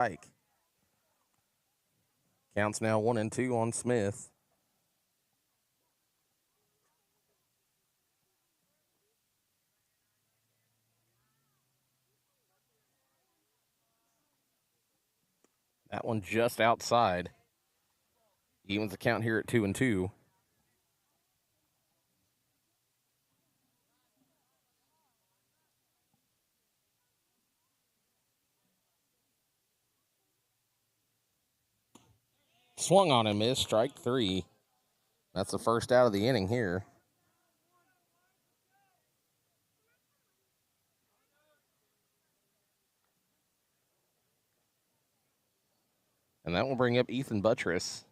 strike. Counts now 1-2 on Smith. That one just outside. Evens the count here at 2-2. Swung on and missed. Strike 3. That's the first out of the inning here. And that will bring up Ethan Buttress.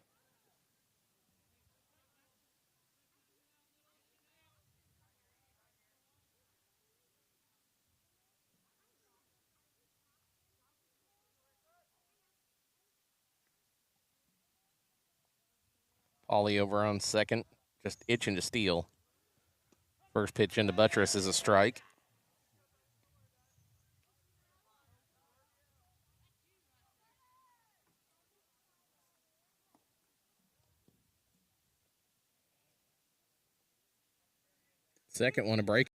Ollie over on second, just itching to steal. First pitch into Buttress is a strike. Second one a break.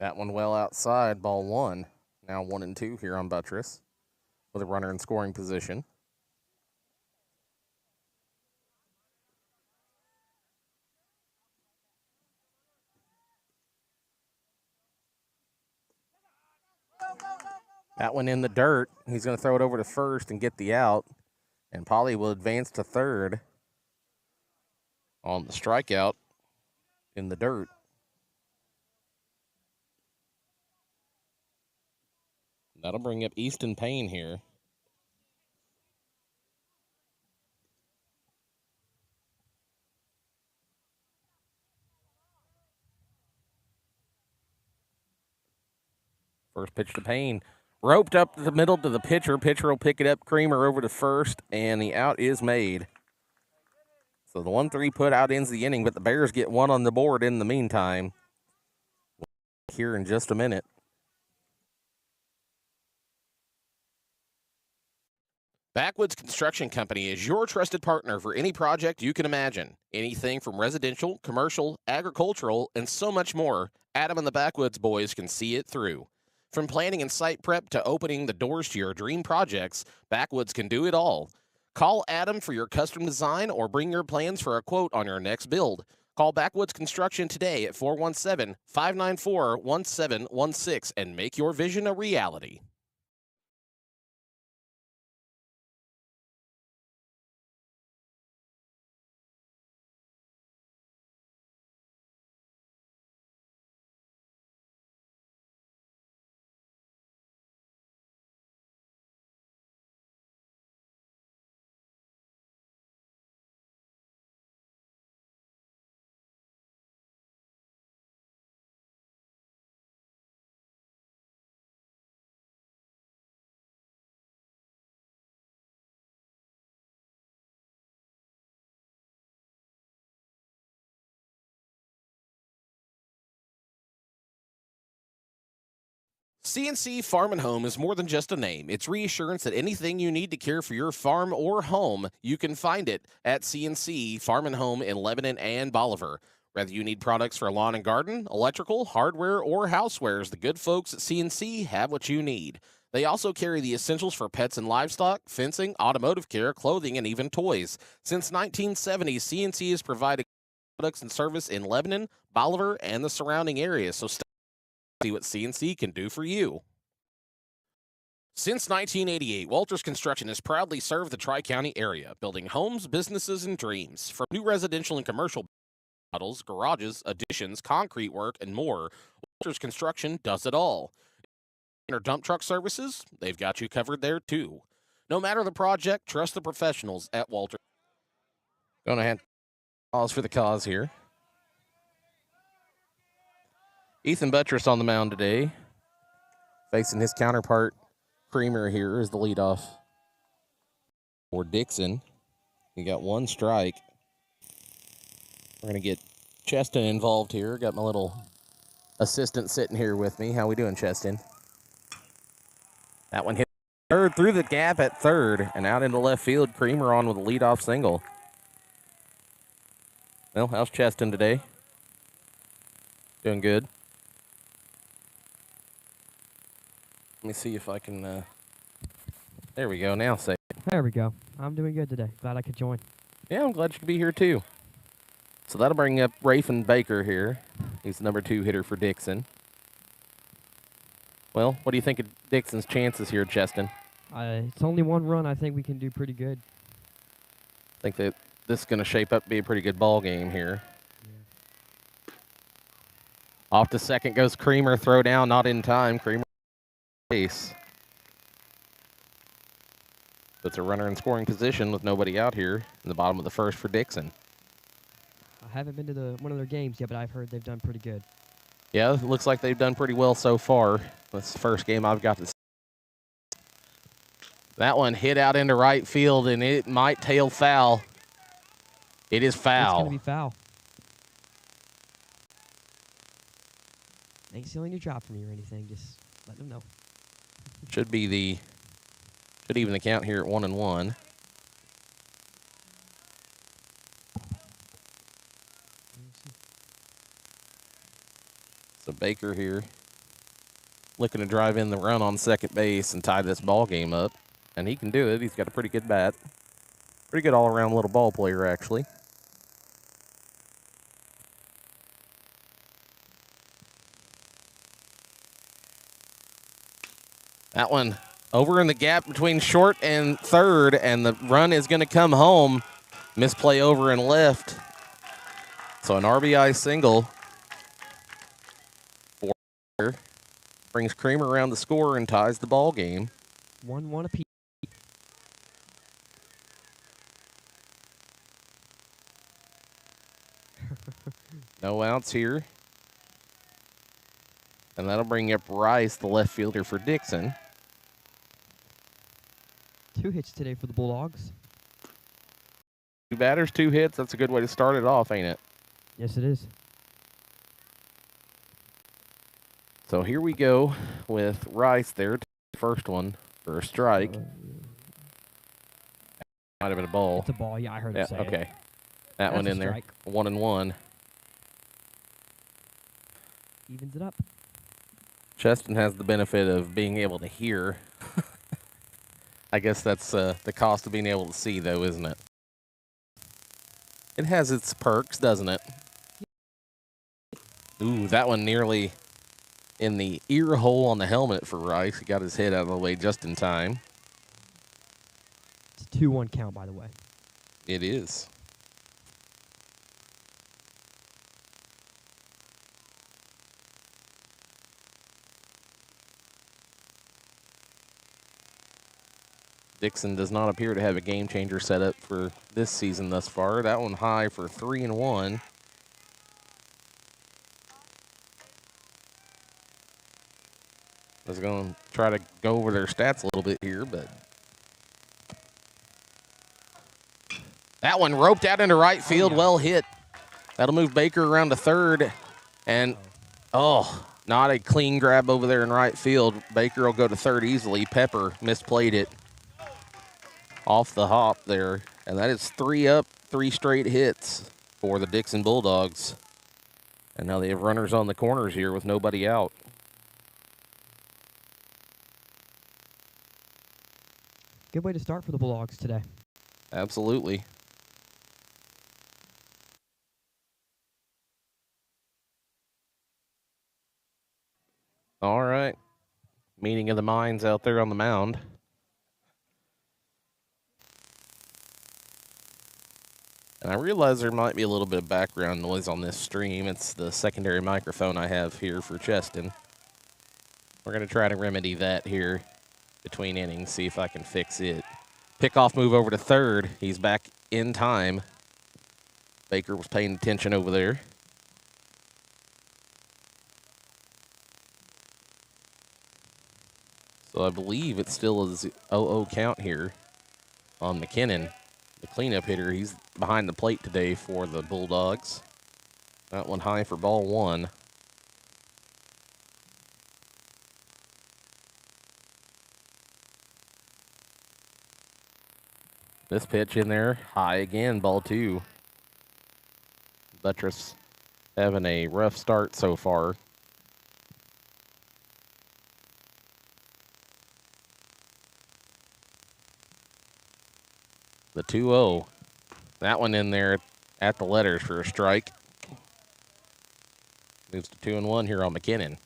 That one well outside, ball 1. Now 1-2 here on Buttress with a runner in scoring position. That one in the dirt. He's going to throw it over to first and get the out. And Polly will advance to third on the strikeout in the dirt. That'll bring up Easton Payne here. First pitch to Payne. Roped up the middle to the pitcher. Pitcher will pick it up. Creamer over to first, and the out is made. So the 1-3 put out ends the inning, but the Bears get one on the board in the meantime. We'll be here in just a minute. Backwoods Construction Company is your trusted partner for any project you can imagine. Anything from residential, commercial, agricultural, and so much more, Adam and the Backwoods boys can see it through. From planning and site prep to opening the doors to your dream projects, Backwoods can do it all. Call Adam for your custom design or bring your plans for a quote on your next build. Call Backwoods Construction today at 417-594-1716 and make your vision a reality. CNC Farm and Home is more than just a name. It's reassurance that anything you need to care for your farm or home, you can find it at CNC Farm and Home in Lebanon and Bolivar. Whether you need products for lawn and garden, electrical, hardware, or housewares, the good folks at CNC have what you need. They also carry the essentials for pets and livestock, fencing, automotive care, clothing, and even toys. Since 1970, CNC has provided products and service in Lebanon, Bolivar, and the surrounding areas. So see what CNC can do for you. Since 1988, Walters Construction has proudly served the Tri-County area, building homes, businesses, and dreams. From new residential and commercial models, garages, additions, concrete work, and more, Walters Construction does it all. Or dump truck services, they've got you covered there too. No matter the project, trust the professionals at Walters. Going to hand pause for the cause here. Ethan Buttress on the mound today, facing his counterpart, Creamer here as the leadoff for Dixon. You got one strike. We're going to get Cheston involved here. Got my little assistant sitting here with me. How we doing, Cheston? That one hit third through the gap at third and out into left field. Creamer on with a leadoff single. Well, how's Cheston today? Doing good. Let me see if I can, there we go. Now say it. There we go. I'm doing good today. Glad I could join. Yeah, I'm glad you could be here too. So that'll bring up Rafen Baker here. He's the number 2 hitter for Dixon. Well, what do you think of Dixon's chances here, Cheston? It's only one run. I think we can do pretty good. I think that this is going to shape up to be a pretty good ball game here. Yeah. Off to second goes Creamer. Throw down, not in time. Creamer base. Puts a runner in scoring position with nobody out here in the bottom of the first for Dixon. I haven't been to one of their games yet, but I've heard they've done pretty good. Yeah, it looks like they've done pretty well so far. That's the first game I've got to see. That one hit out into right field, and it might tail foul. It is foul. It's going to be foul. Ain't stealing your job from you or anything. Just let them know. Should even the count here at 1-1. So Baker here looking to drive in the run on second base and tie this ball game up. And he can do it. He's got a pretty good bat. Pretty good all-around little ball player, actually. That one over in the gap between short and third, and the run is going to come home. Misplay over and left. So an RBI single for brings Creamer around the score and ties the ball game. 1-1 apiece. No outs here. And that'll bring up Rice, the left fielder for Dixon. 2 hits today for the Bulldogs. 2 batters, 2 hits. That's a good way to start it off, ain't it? Yes, it is. So here we go with Rice there. First one for a strike. Might have been a ball. It's a ball. Yeah, I heard it say okay. it. That That's one a in strike. there. 1-1. Evens it up. Cheston has the benefit of being able to hear. I guess that's the cost of being able to see, though, isn't it? It has its perks, doesn't it? Ooh, that one nearly in the ear hole on the helmet for Rice. He got his head out of the way just in time. It's a 2-1 count, by the way. It is. Dixon does not appear to have a game changer set up for this season thus far. That one high for 3-1. I was going to try to go over their stats a little bit here, but that one roped out into right field, well hit. That'll move Baker around to third, and not a clean grab over there in right field. Baker will go to third easily. Pepper misplayed it off the hop there, and that is 3 up, 3 straight hits for the Dixon Bulldogs. And now they have runners on the corners here with nobody out. Good way to start for the Bulldogs today. Absolutely. All right. Meeting of the minds out there on the mound. And I realize there might be a little bit of background noise on this stream. It's the secondary microphone I have here for Cheston. We're going to try to remedy that here between innings, see if I can fix it. Pickoff move over to third. He's back in time. Baker was paying attention over there. So I believe it still is 0-0 count here on McKinnon, the cleanup hitter. He's behind the plate today for the Bulldogs. That one high for ball one. This pitch in there, high again, ball two. Buttress having a rough start so far. The 2-0. That one in there at the letters for a strike. Moves to 2-1 here on McKinnon.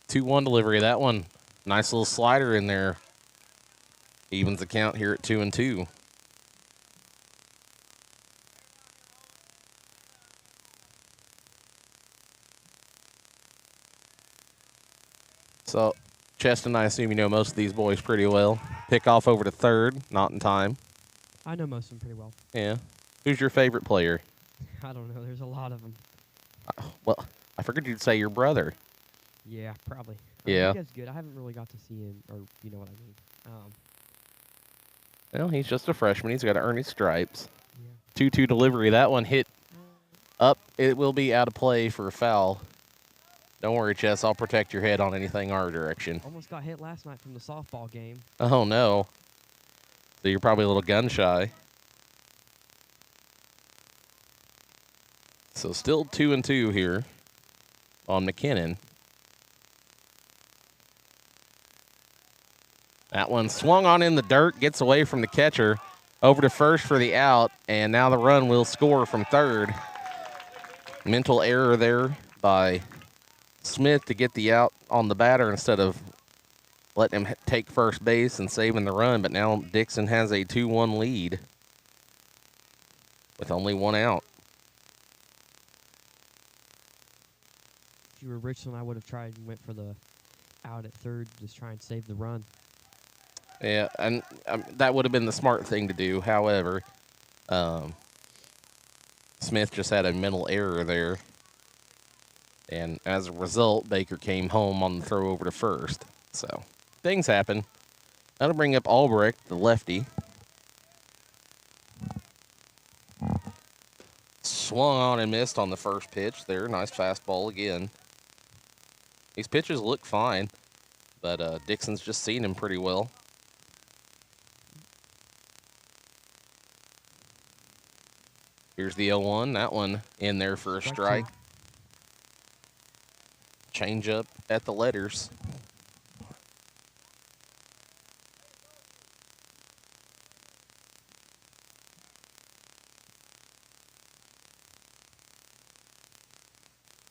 Two-one delivery. That one, nice little slider in there. Evens the count here at 2-2. So, Cheston, I assume you know most of these boys pretty well. Pick off over to third, not in time. I know most of them pretty well. Yeah. Who's your favorite player? I don't know. There's a lot of them. Well, I figured you'd say your brother. Yeah, probably. Yeah. He does good. I haven't really got to see him, or you know what I mean. Well, he's just a freshman. He's got to earn his stripes. Yeah. 2-2 delivery. That one hit up. It will be out of play for a foul. Don't worry, Chess. I'll protect your head on anything our direction. Almost got hit last night from the softball game. Oh, no. So you're probably a little gun shy. So still 2-2 here on McKinnon. That one swung on in the dirt, gets away from the catcher, over to first for the out, and now the run will score from third. Mental error there by Smith to get the out on the batter instead of letting him take first base and saving the run, but now Dixon has a 2-1 lead with only one out. If you were Richland, I would have tried and went for the out at third, just try and save the run. Yeah, and that would have been the smart thing to do. However, Smith just had a mental error there. And as a result, Baker came home on the throw over to first. So, things happen. That'll bring up Albrecht, the lefty. Swung on and missed on the first pitch there. Nice fastball again. These pitches look fine, but Dixon's just seen him pretty well. Here's the 0-1. That one in there for a strike. Change up at the letters.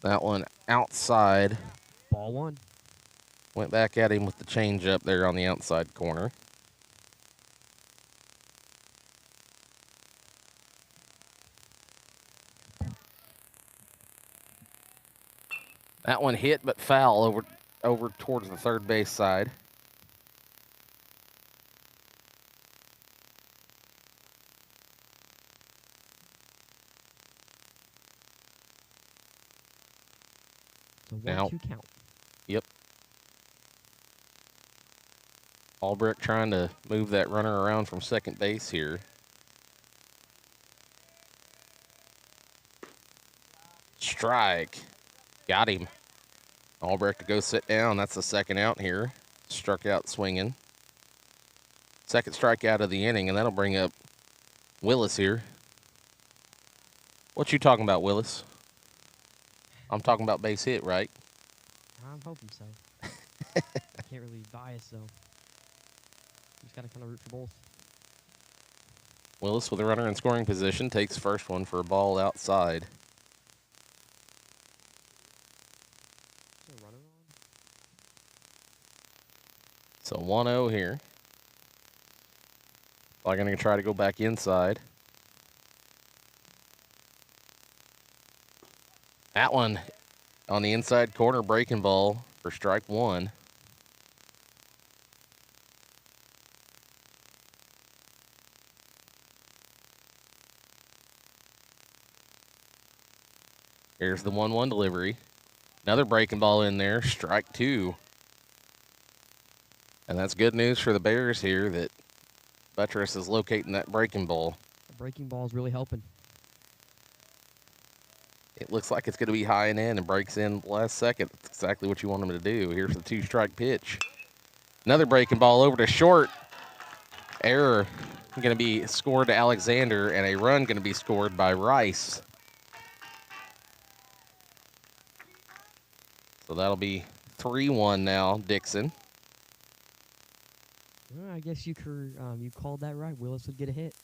That one outside. Ball one. Went back at him with the change up there on the outside corner. That one hit but foul over towards the third base side. So Now- 1-2 count. Yep. Albrecht trying to move that runner around from second base here. Strike. Got him. Albrecht to go sit down. That's the second out here. Struck out swinging. Second strikeout of the inning, and that'll bring up Willis here. What you talking about, Willis? I'm talking about base hit, right? I'm hoping so. I can't really bias, though. Just got to kind of root for both. Willis with a runner in scoring position takes first one for a ball outside. Is there a runner on? So 1-0 here. I'm going to try to go back inside. That one on the inside corner, breaking ball for strike one. Here's the 1-1 delivery. Another breaking ball in there, strike 2. And that's good news for the Bears here that Buttress is locating that breaking ball. The breaking ball is really helping. It looks like it's going to be high and in and breaks in last second. That's exactly what you want him to do. Here's the 2-strike pitch. Another breaking ball over to short. Error going to be scored to Alexander, and a run going to be scored by Rice. So that'll be 3-1 now, Dixon. Well, I guess you called that right. Willis would get a hit.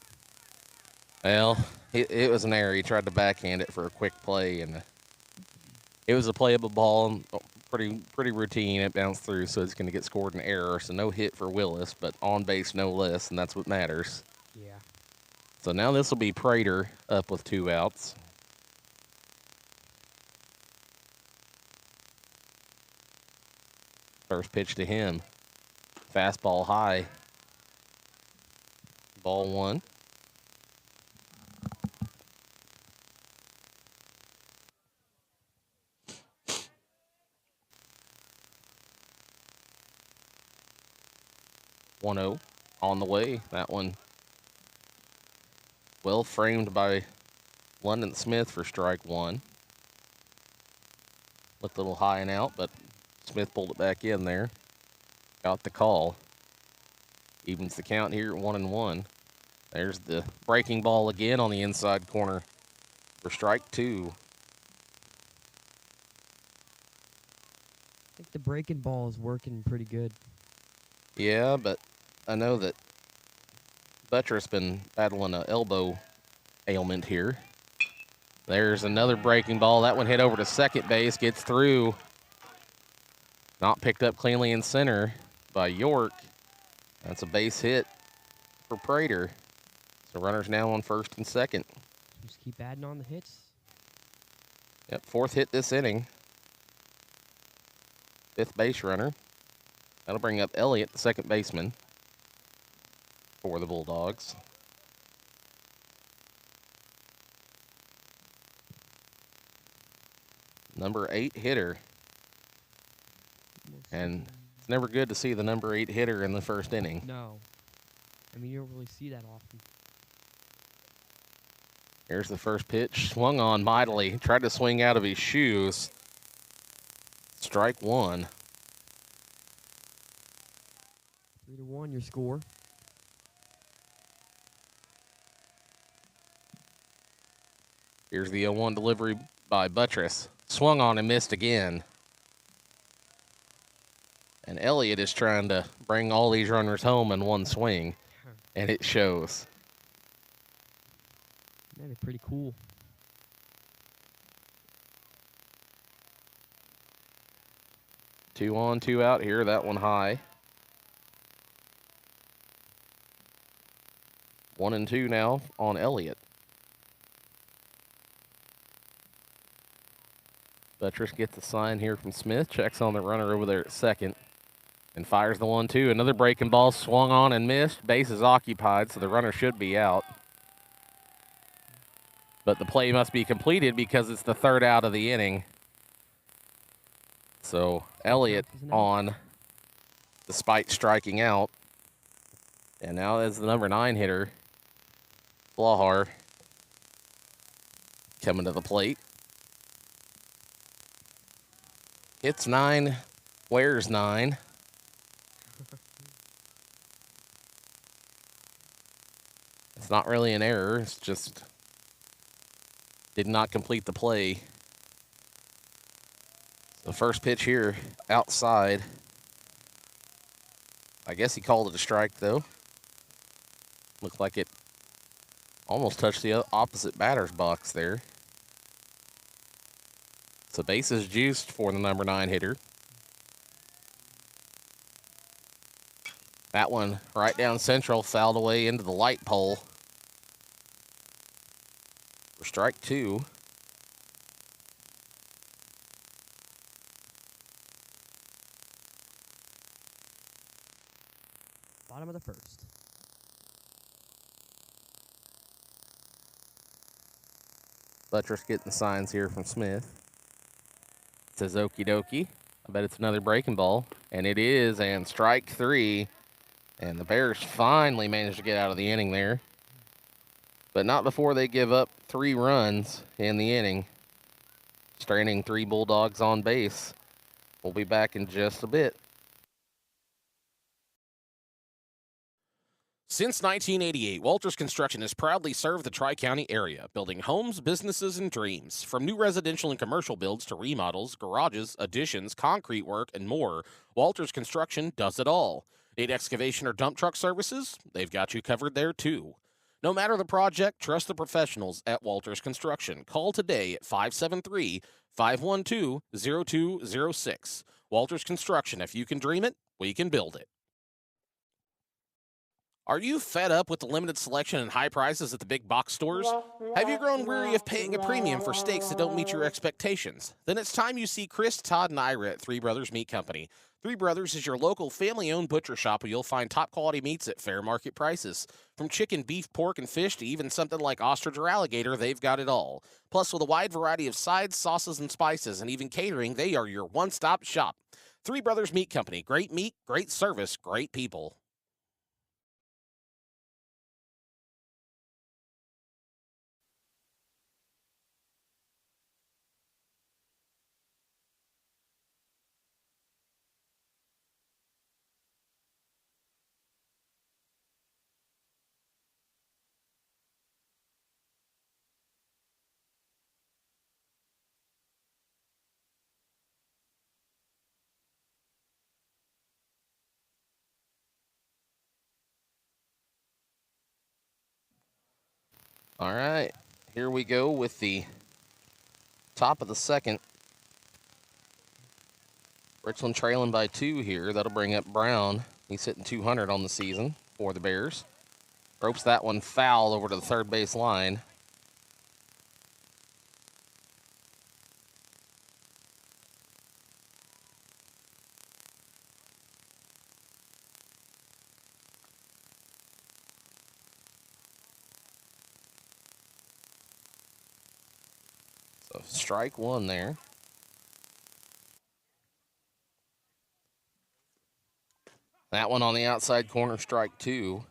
Well, it was an error. He tried to backhand it for a quick play, and it was a playable ball, pretty routine. It bounced through, so it's going to get scored an error. So no hit for Willis, but on base no less, and that's what matters. Yeah. So now this will be Prater up with 2 outs. First pitch to him. Fastball high. Ball 1. (1-0) on the way. That one well framed by London Smith for strike 1. Looked a little high and out, but Smith pulled it back in there. Got the call. Evens the count here at 1-1. There's the breaking ball again on the inside corner for strike 2. I think the breaking ball is working pretty good. Yeah, but I know that Buttress been battling an elbow ailment here. There's another breaking ball. That one hit over to second base, gets through. Not picked up cleanly in center by York. That's a base hit for Prater. So runners now on first and second. Just keep adding on the hits. Yep, 4th hit this inning. 5th base runner. That'll bring up Elliott, the second baseman for the Bulldogs. Number 8 hitter. And it's never good to see the number 8 hitter in the first inning. No. I mean, you don't really see that often. Here's the first pitch. Swung on mightily. Tried to swing out of his shoes. Strike 1. 3-1 your score. Here's the 0-1 delivery by Buttress. Swung on and missed again. And Elliott is trying to bring all these runners home in one swing, and it shows. That'd be pretty cool. Two on, 2 out here. That one high. 1-2 now on Elliott. Buttress gets a sign here from Smith. Checks on the runner over there at second. And fires the 1-2. Another breaking ball swung on and missed. Base is occupied, so the runner should be out. But the play must be completed because it's the 3rd out of the inning. So Elliott on, despite striking out. And now as the number 9 hitter, Flahar, coming to the plate. Hits 9, wears 9. It's not really an error. It's just did not complete the play. The first pitch here, outside. I guess he called it a strike, though. Looked like it almost touched the opposite batter's box there. So base is juiced for the number 9 hitter. That one right down central, fouled away into the light pole. For strike 2. Bottom of the first. Buttress getting the signs here from Smith. says okie dokie. I bet it's another breaking ball. And it is, and strike 3. And the Bears finally managed to get out of the inning there. But not before they give up 3 runs in the inning, stranding 3 Bulldogs on base. We'll be back in just a bit. Since 1988, Walters Construction has proudly served the Tri-County area, building homes, businesses, and dreams. From new residential and commercial builds to remodels, garages, additions, concrete work, and more, Walters Construction does it all. Need excavation or dump truck services? They've got you covered there, too. No matter the project, trust the professionals at Walters Construction. Call today at 573-512-0206. Walters Construction, if you can dream it, we can build it. Are you fed up with the limited selection and high prices at the big box stores? Have you grown weary of paying a premium for steaks that don't meet your expectations? Then it's time you see Chris, Todd, and Ira at Three Brothers Meat Company. Three Brothers is your local family-owned butcher shop where you'll find top-quality meats at fair market prices. From chicken, beef, pork, and fish to even something like ostrich or alligator, they've got it all. Plus, with a wide variety of sides, sauces, and spices, and even catering, they are your one-stop shop. Three Brothers Meat Company. Great meat, great service, great people. All right, here we go with the top of the second. Richland trailing by 2 here. That'll bring up Brown. He's hitting 200 on the season for the Bears. Ropes that one foul over to the third base line. So strike 1 there. That one on the outside corner, strike 2.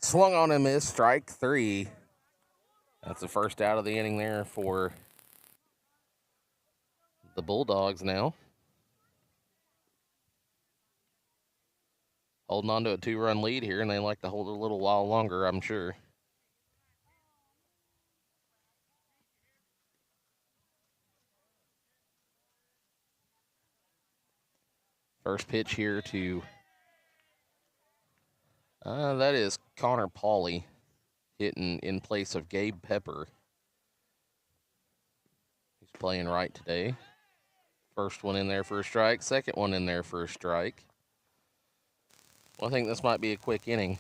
Swung on and missed, strike 3. That's the first out of the inning there for the Bulldogs now. Holding on to a 2-run lead here, and they like to hold it a little while longer, I'm sure. First pitch here to, that is Connor Pauley hitting in place of Gabe Pepper. He's playing right today. First one in there for a strike, second one in there for a strike. Well, I think this might be a quick inning.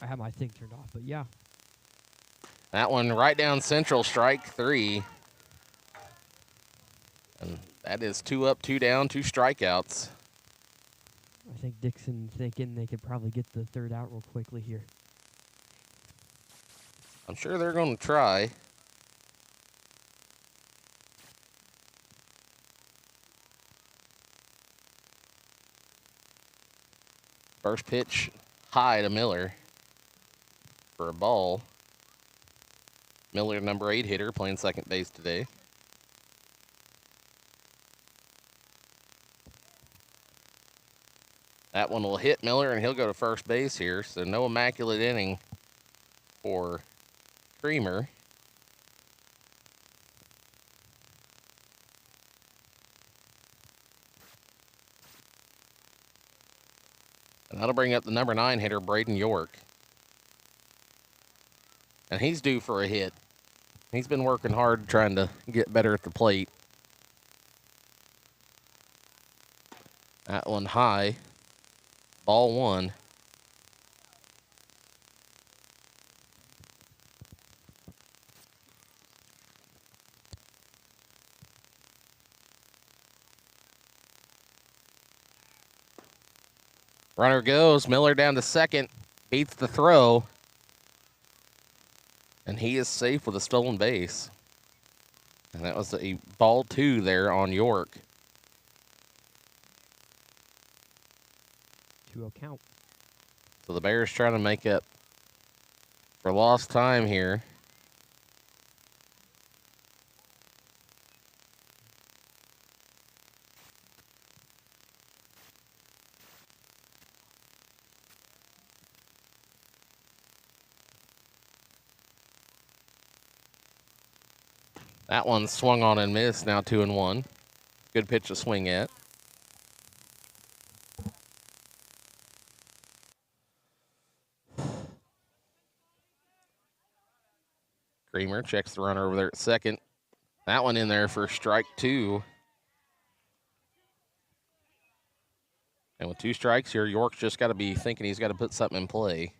I have my thing turned off, but yeah. That one right down central, strike 3. And that is 2 up, 2 down, 2 strikeouts. I think Dixon thinking they could probably get the third out real quickly here. I'm sure they're going to try. First pitch high to Miller for a ball. Miller, number 8 hitter, playing second base today. That one will hit Miller, and he'll go to first base here. So no immaculate inning for Creamer. And that'll bring up the number 9 hitter, Braden York. And he's due for a hit. He's been working hard trying to get better at the plate. That one high. Ball 1. Runner goes. Miller down to second. Beats the throw. And he is safe with a stolen base. And that was a ball 2 there on York. 2-0 count. So the Bears trying to make up for lost time here. That one swung on and missed, now 2-1. Good pitch to swing at. Creamer checks the runner over there at second. That one in there for strike 2. And with 2 strikes here, York's just got to be thinking he's got to put something in play.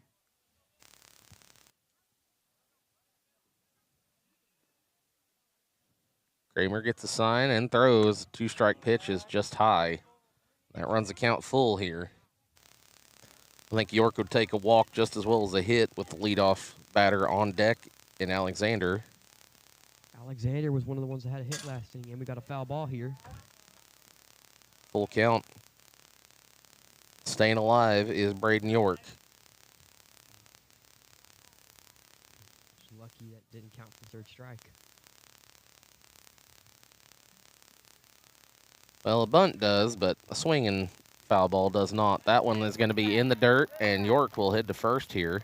Kramer gets a sign and throws. 2-strike pitch is just high. That runs the count full here. I think York would take a walk just as well as a hit with the leadoff batter on deck in Alexander. Alexander was one of the ones that had a hit last inning, and we got a foul ball here. Full count. Staying alive is Braden York. Just lucky that didn't count for third strike. Well, a bunt does, but a swinging foul ball does not. That one is going to be in the dirt, and York will head to first here.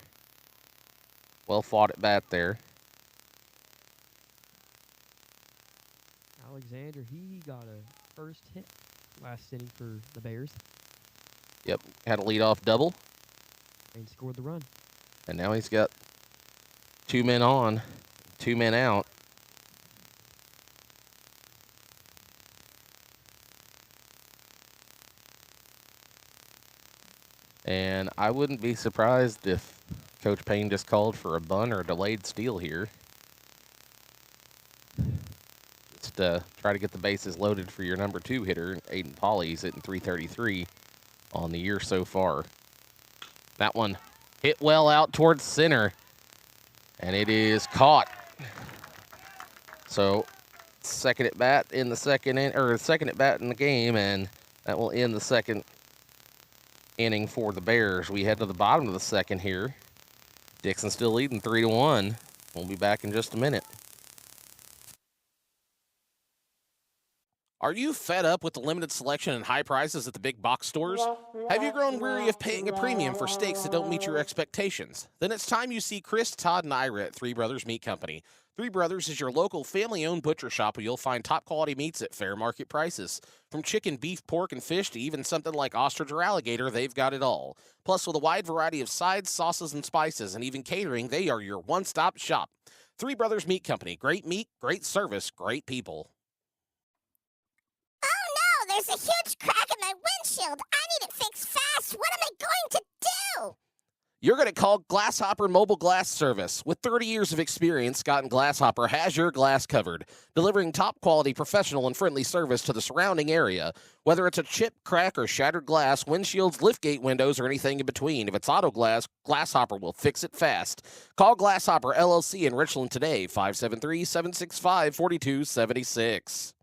Well fought at bat there. Alexander, he got a first hit last inning for the Bears Yep, had a leadoff double, and scored the run. and now he's got 2 men on, 2 men out. And I wouldn't be surprised if Coach Payne just called for a bunt or a delayed steal here. Just try to get the bases loaded for your number 2 hitter, Aiden Pauley. He's hitting .333 on the year so far. That one hit well out towards center, and it is caught. So second at bat in the second second at bat in the game, and that will end the second inning for the Bears. We head to the bottom of the second here. Dixon still leading 3-1. We'll be back in just a minute. Are you fed up with the limited selection and high prices at the big box stores? Have you grown weary of paying a premium for steaks that don't meet your expectations? Then it's time you see Chris, Todd, and Ira at Three Brothers Meat Company. Three Brothers is your local family-owned butcher shop where you'll find top-quality meats at fair market prices. From chicken, beef, pork, and fish to even something like ostrich or alligator, they've got it all. Plus, with a wide variety of sides, sauces, and spices, and even catering, they are your one-stop shop. Three Brothers Meat Company. Great meat, great service, great people. There's a huge crack in my windshield. I need it fixed fast. What am I going to do? You're going to call Glasshopper Mobile Glass Service. With 30 years of experience, Scott and Glasshopper has your glass covered, delivering top-quality, professional, and friendly service to the surrounding area. Whether it's a chip, crack, or shattered glass, windshields, liftgate windows, or anything in between, if it's auto glass, Glasshopper will fix it fast. Call Glasshopper LLC in Richland today, 573-765-4276.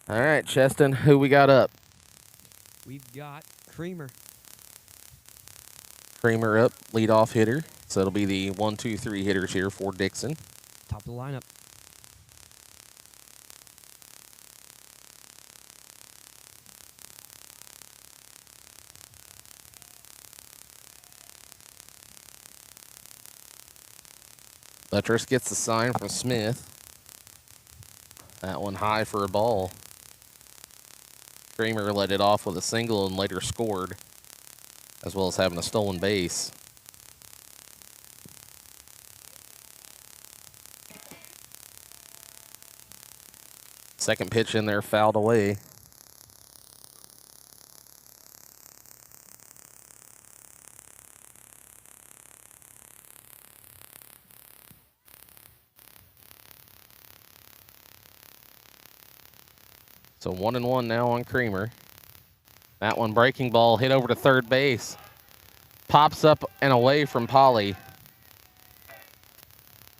All right, Cheston, who we got up? We've got Creamer. Kramer up, leadoff hitter. So it'll be the 1, 2, 3 hitters here for Dixon. Top of the lineup. Buttress gets the sign from Smith. That one high for a ball. Kramer led it off with a single and later scored, as well as having a stolen base. Second pitch in there fouled away. So 1-1 now on Kramer. That one breaking ball hit over to third base. Pops up and away from Polly.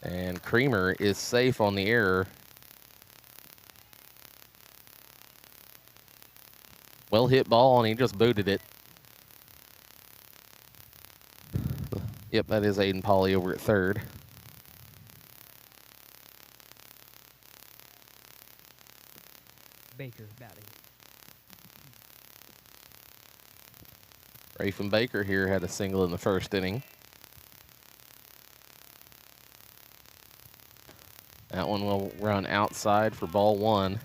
And Kramer is safe on the error. Well hit ball, and he just booted it. Yep, that is Aiden Polly over at third. Baker batting. Rafen Baker here had a single in the first inning. That one will run outside for ball one.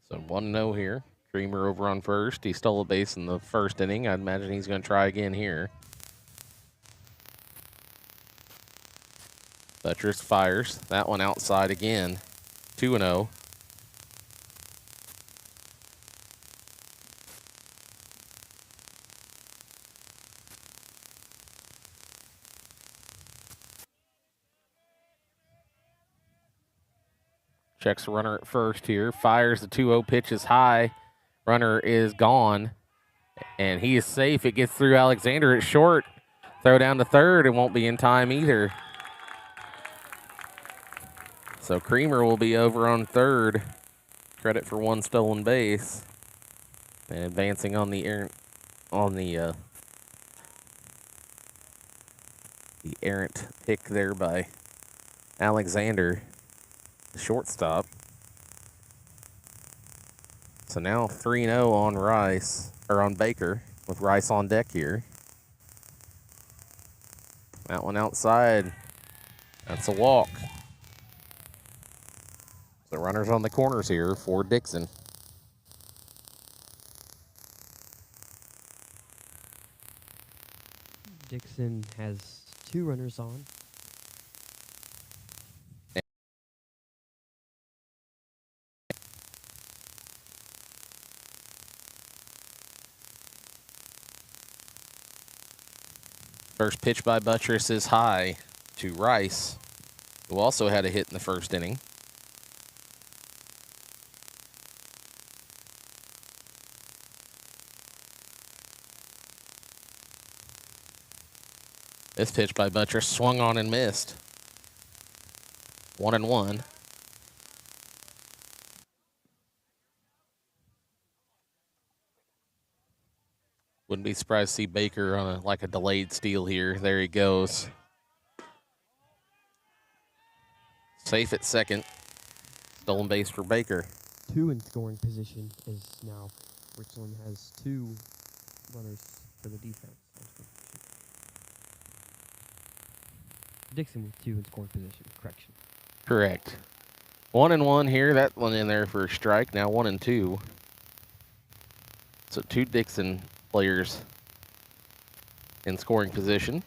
So 1-0 here. Kramer over on first. He stole a base in the first inning. I'd imagine he's going to try again here. Buttress fires. That one outside again. 2-0. Checks the runner at first here. Fires the 2-0 pitch is high. Runner is gone. And he is safe. It gets through Alexander at short. Throw down to third. It won't be in time either. So Kramer will be over on third. Credit for one stolen base. And advancing on the errant pick there by Alexander, the shortstop. So now 3-0 on Rice, or on Baker, with Rice on deck here. That one outside. That's a walk. So runners on the corners here for Dixon. Dixon has 2 runners on. First pitch by Buttress is high to Rice, who also had a hit in the first inning. This pitch by Buttress swung on and missed. 1-1. Wouldn't be surprised to see Baker on like a delayed steal here. There he goes. Safe at second. Stolen base for Baker. 2 in scoring position is now. Richland has 2 runners for the defense. Dixon with 2 in scoring position. Correction. Correct. 1-1 here. That one in there for a strike. Now 1-2. So 2 Dixon players in scoring position.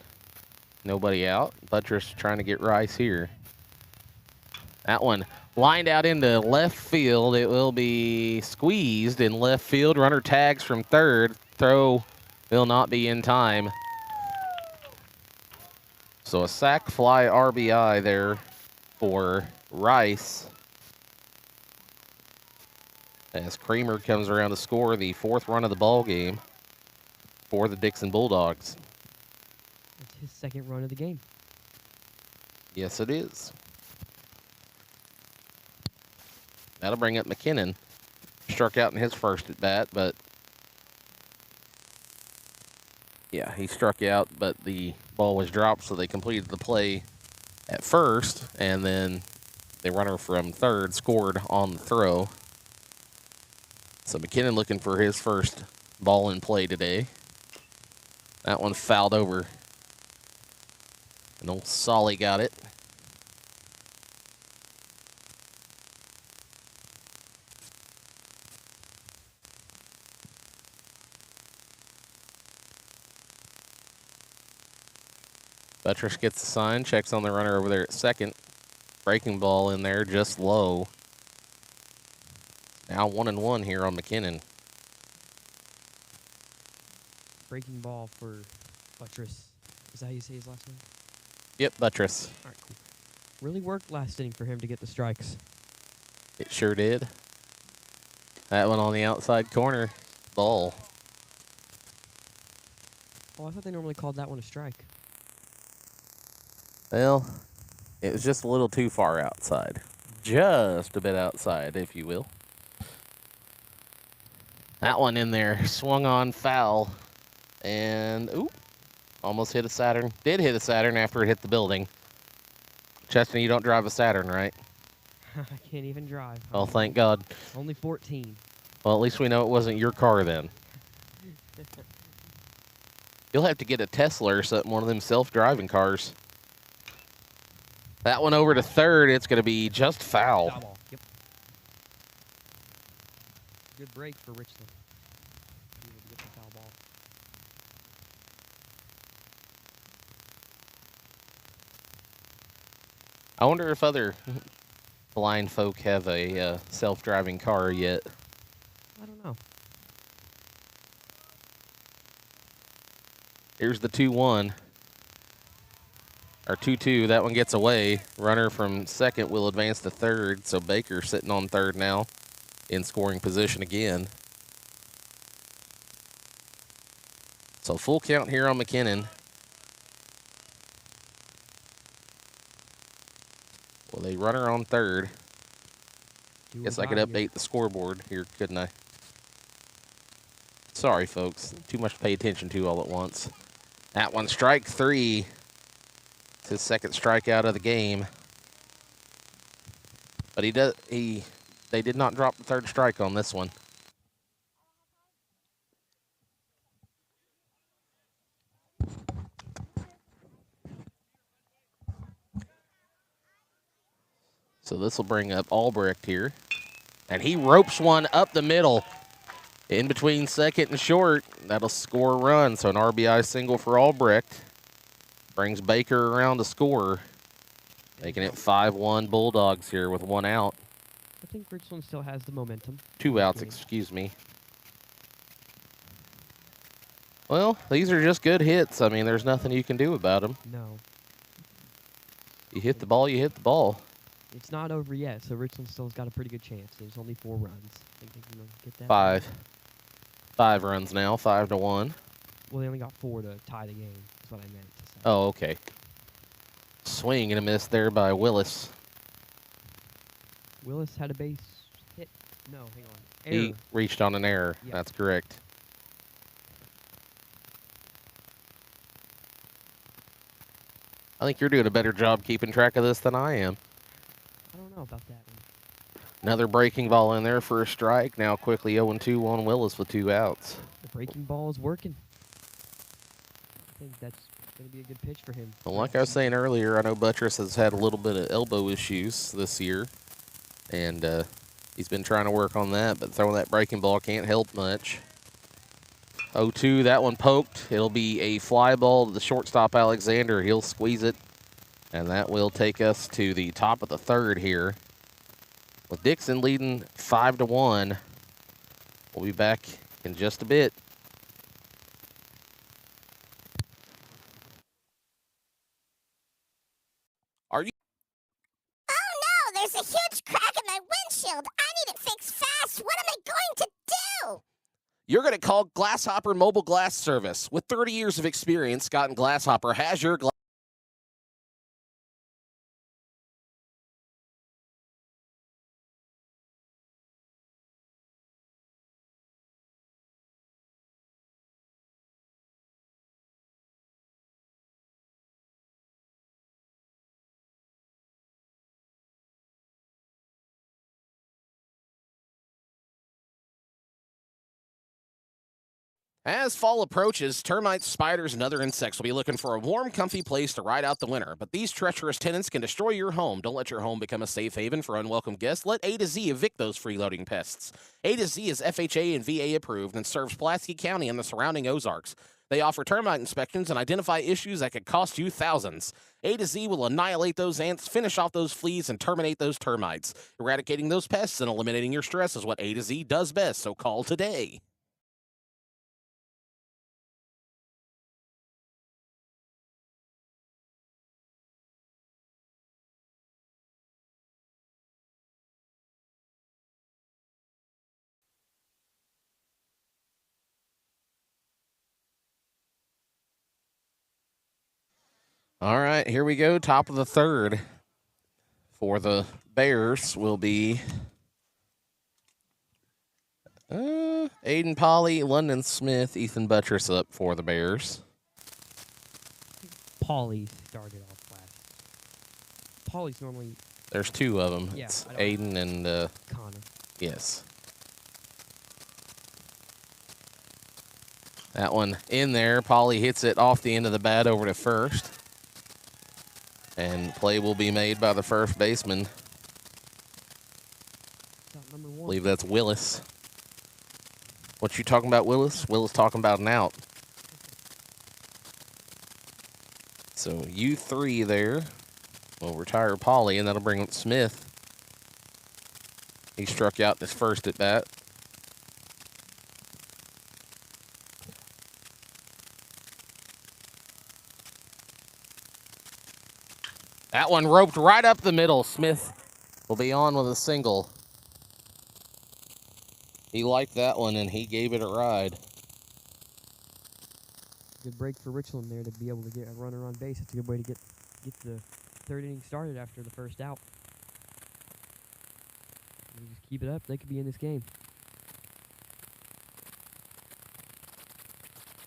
Nobody out. Buttress trying to get Rice here. That one lined out into left field. It will be squeezed in left field. Runner tags from third. Throw will not be in time. So a sac fly RBI there for Rice, as Kramer comes around to score the 4th run of the ball game for the Dixon Bulldogs. It's his 2nd run of the game. Yes, it is. That'll bring up McKinnon. Struck out in his first at bat, but yeah, he struck out, but the ball was dropped, so they completed the play at first, and then the runner from third scored on the throw. So McKinnon looking for his first ball in play today. That one fouled over. And old Solly got it. Buttress gets the sign, checks on the runner over there at second. Breaking ball in there, just low. Now 1-1 here on McKinnon. Breaking ball for Buttress. Is that how you say his last name? Yep, Buttress. All right, cool. Really worked last inning for him to get the strikes. It sure did. That one on the outside corner. Ball. Oh, I thought they normally called that one a strike. Well, it was just a little too far outside. Just a bit outside, if you will. That one in there, swung on foul. And, ooh, almost hit a Saturn. Did hit a Saturn after it hit the building. Cheston, you don't drive a Saturn, right? I can't even drive. Oh, thank God. Only 14. Well, at least we know it wasn't your car then. You'll have to get a Tesla or something, one of them self-driving cars. That one over to third, it's going to be just foul. Foul ball. Yep. Good break for Richland. Able to get the foul ball. I wonder if other blind folk have a self-driving car yet. I don't know. Here's the 2-1. Or 2-2. That one gets away. Runner from second will advance to third. So Baker sitting on third now in scoring position again. So full count here on McKinnon. Well, they runner on third. Do or Guess I could die, update the scoreboard here, couldn't I? Sorry, folks. Too much to pay attention to all at once. That one, strike three. It's his second strikeout of the game. But they did not drop the third strike on this one. So this will bring up Albrecht here. And he ropes one up the middle. In between second and short. That'll score a run. So an RBI single for Albrecht. Brings Baker around to score. Making it 5-1 Bulldogs here with one out. I think Richland still has the momentum. Two outs, excuse me. Well, these are just good hits. I mean, there's nothing you can do about them. No. You hit the ball, you hit the ball. It's not over yet, so Richland still's got a pretty good chance. There's only 4 runs. Think they can get that? 5. 5 runs now, 5-1. Well, they only got 4 to tie the game. That's what I meant to say. Oh, okay. Swing and a miss there by Willis. Willis had a base hit. No, hang on. Error. He reached on an error. Yeah. That's correct. I think you're doing a better job keeping track of this than I am. I don't know about that one. Another breaking ball in there for a strike. Now quickly 0-2 on Willis with 2 outs. The breaking ball is working. I think that's going to be a good pitch for him. Well, like I was saying earlier, I know Buttress has had a little bit of elbow issues this year. And he's been trying to work on that, but throwing that breaking ball can't help much. 0-2, that one poked. It'll be a fly ball to the shortstop, Alexander. He'll squeeze it, and that will take us to the top of the third here. With Dixon leading 5-1. We'll be back in just a bit. Are you? Oh no, there's a huge crack in my windshield. I need it fixed fast. What am I going to do? You're going to call Glasshopper Mobile Glass Service. With 30 years of experience, Scott and Glasshopper has your glass. As fall approaches, termites, spiders, and other insects will be looking for a warm, comfy place to ride out the winter. But these treacherous tenants can destroy your home. Don't let your home become a safe haven for unwelcome guests. Let A to Z evict those freeloading pests. A to Z is FHA and VA approved and serves Pulaski County and the surrounding Ozarks. They offer termite inspections and identify issues that could cost you thousands. A to Z will annihilate those ants, finish off those fleas, and terminate those termites. Eradicating those pests and eliminating your stress is what A to Z does best, so call today. All right, here we go. Top of the third for the Bears will be Aiden Polly, London Smith, Ethan Buttress up for the Bears. Paulie started off last. Paulie's normally There's two of them. Yeah, It's I don't- Aiden and, Connor. yes. That one in there. Polly hits it off the end of the bat over to first. And play will be made by the first baseman. Shot number I one. believe that's Willis. What you talking about, Willis? Willis talking about an out. So you three there will retire Polly, and that'll bring up Smith. He struck out in his first at bat. That one roped right up the middle. Smith will be on with a single. He liked that one, and he gave it a ride. Good break for Richland there to be able to get a runner on base. It's a good way to get the third inning started after the first out. If you just keep it up, they could be in this game.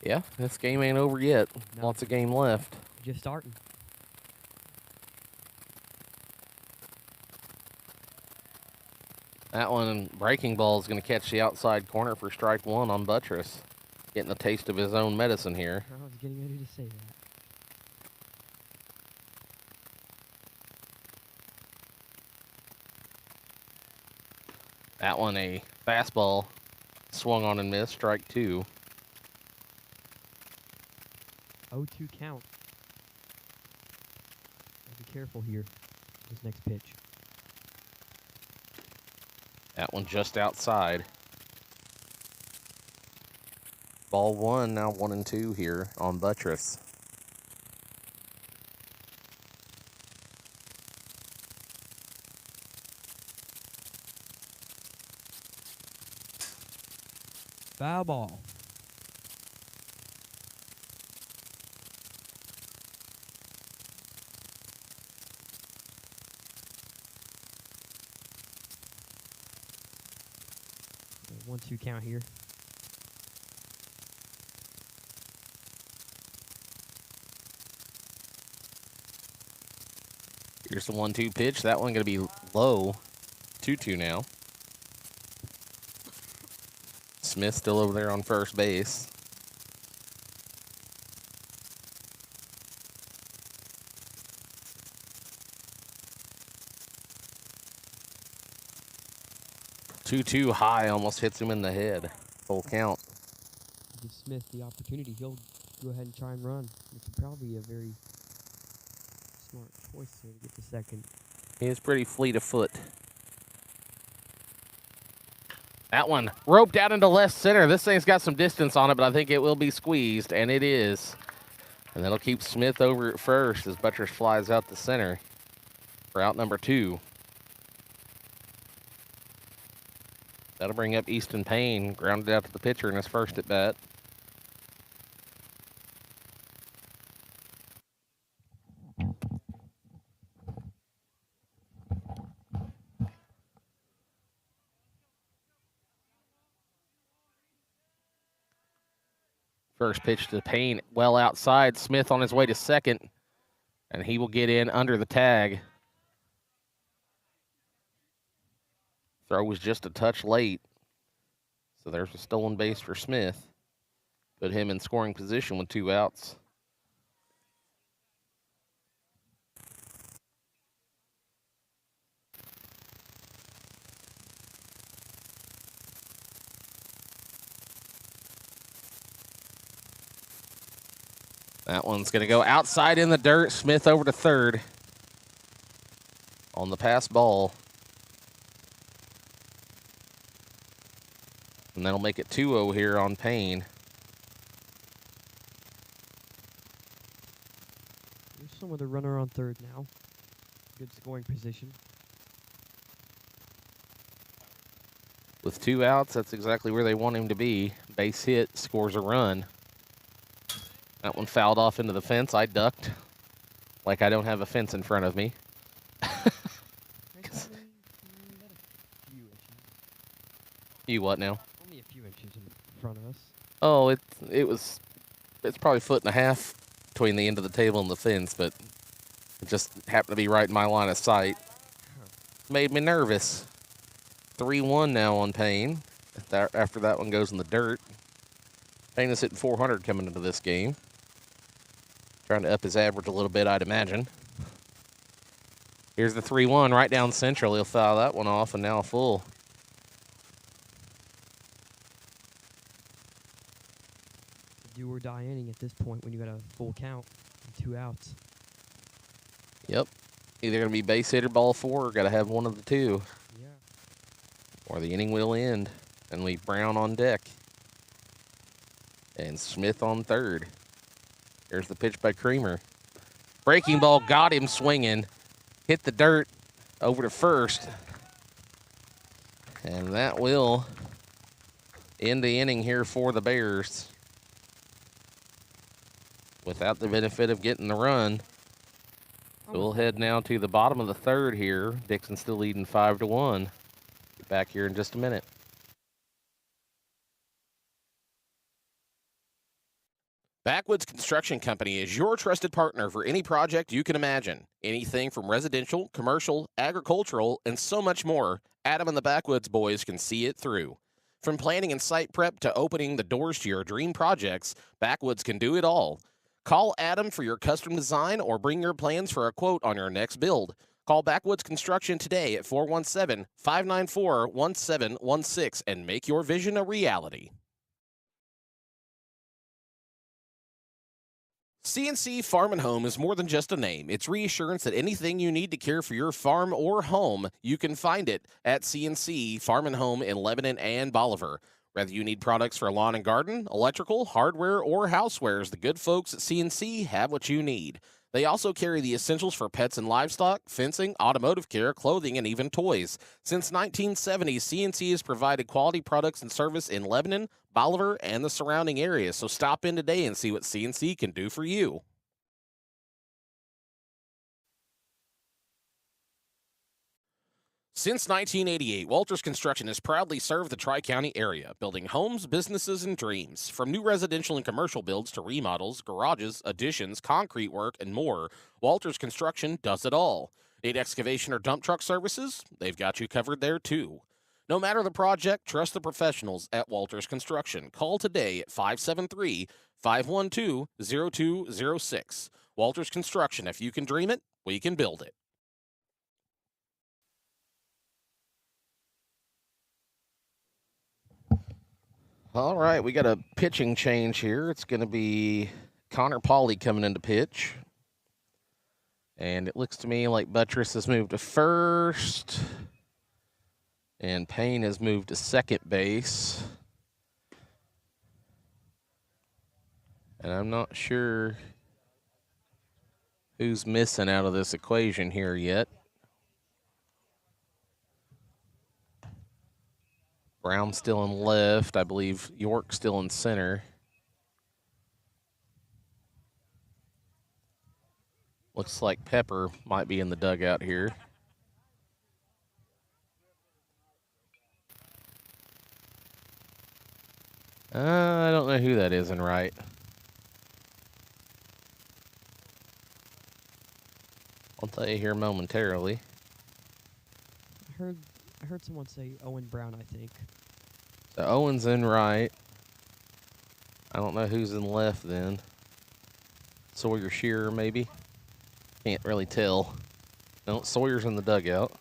Yeah, this game ain't over yet. No. Lots of game left. Just starting. That one, breaking ball, is going to catch the outside corner for strike one on Buttress. Getting a taste of his own medicine here. I was getting ready to say that. That one, a fastball, swung on and missed, strike two. 0-2 count. Gotta be careful here. This next pitch. That one just outside. Ball one, now 1-2 here on Buttress. Foul ball. Okay, 1-2 count here. Here's the 1-2 pitch. That one going to be low. 2-2 now. Smith still over there on first base. Two high, almost hits him in the head. Full count. Give Smith the opportunity. He'll go ahead and try and run, which would probably be a very smart choice there to get the second. He is pretty fleet of foot. That one roped out into left center. This thing's got some distance on it, but I think it will be squeezed, and it is. And that'll keep Smith over at first as Buttress flies out to center for out number two. That'll bring up Easton Payne, grounded out to the pitcher in his first at bat. First pitch to Payne, well outside. Smith on his way to second, and he will get in under the tag. Throw was just a touch late, so there's a stolen base for Smith. Put him in scoring position with 2 outs. That one's going to go outside in the dirt. Smith over to third on the pass ball. And that'll make it 2-0 here on Payne. There's some with a runner on third now. Good scoring position. With 2 outs, that's exactly where they want him to be. Base hit, scores a run. That one fouled off into the fence. I ducked like I don't have a fence in front of me. You what now? Only a few inches in front of us. Oh, it's probably 1.5 feet between the end of the table and the fence, but it just happened to be right in my line of sight. Made me nervous. 3-1 now on Payne. After that one goes in the dirt. Payne is hitting 400 coming into this game. Trying to up his average a little bit, I'd imagine. Here's the 3-1 right down central. He'll foul that one off, and now a full. Do or die inning at this point when you got a full count and 2 outs. Yep. Either going to be base hit or ball 4, or got to have one of the two. Yeah. Or the inning will end, and leave Brown on deck. And Smith on third. There's the pitch by Creamer. Breaking ball got him swinging. Hit the dirt over to first. And that will end the inning here for the Bears. Without the benefit of getting the run. So we'll head now to the bottom of the third here. Dixon still leading 5-1. Get back here in just a minute. Backwoods Construction Company is your trusted partner for any project you can imagine. Anything from residential, commercial, agricultural, and so much more, Adam and the Backwoods boys can see it through. From planning and site prep to opening the doors to your dream projects, Backwoods can do it all. Call Adam for your custom design or bring your plans for a quote on your next build. Call Backwoods Construction today at 417-594-1716 and make your vision a reality. CNC Farm and Home is more than just a name. It's reassurance that anything you need to care for your farm or home, you can find it at CNC Farm and Home in Lebanon and Bolivar. Whether you need products for lawn and garden, electrical, hardware, or housewares, the good folks at CNC have what you need. They also carry the essentials for pets and livestock, fencing, automotive care, clothing, and even toys. Since 1970, CNC has provided quality products and service in Lebanon, Bolivar, and the surrounding areas. So stop in today and see what CNC can do for you. Since 1988, Walters Construction has proudly served the Tri-County area, building homes, businesses, and dreams. From new residential and commercial builds to remodels, garages, additions, concrete work, and more, Walters Construction does it all. Need excavation or dump truck services? They've got you covered there, too. No matter the project, trust the professionals at Walters Construction. Call today at 573-512-0206. Walters Construction, if you can dream it, we can build it. All right, we got a pitching change here. It's going to be Connor Pauly coming into pitch. And it looks to me like Buttress has moved to first. And Payne has moved to second base. And I'm not sure who's missing out of this equation here yet. Brown still in left. I believe York still in center. Looks like Pepper might be in the dugout here. I don't know who that is in right. I'll tell you here momentarily. I heard someone say Owen Brown, I think. So Owen's in right. I don't know who's in left then. Sawyer Shearer, maybe? Can't really tell. No, Sawyer's in the dugout.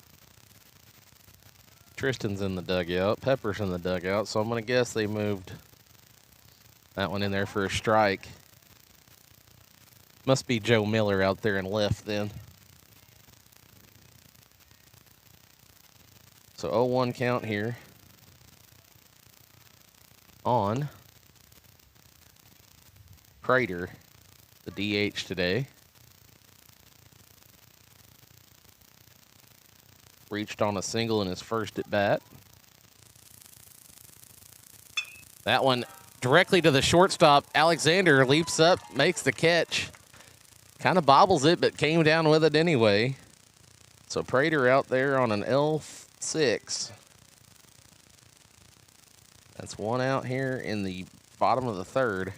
Tristan's in the dugout. Pepper's in the dugout. So I'm going to guess they moved that one in there for a strike. Must be Joe Miller out there in left then. So 0-1 count here on Prater, the DH today. Reached on a single in his first at bat. That one directly to the shortstop. Alexander leaps up, makes the catch. Kind of bobbles it, but came down with it anyway. So Prater out there on an L6. That's one out here in the bottom of the third.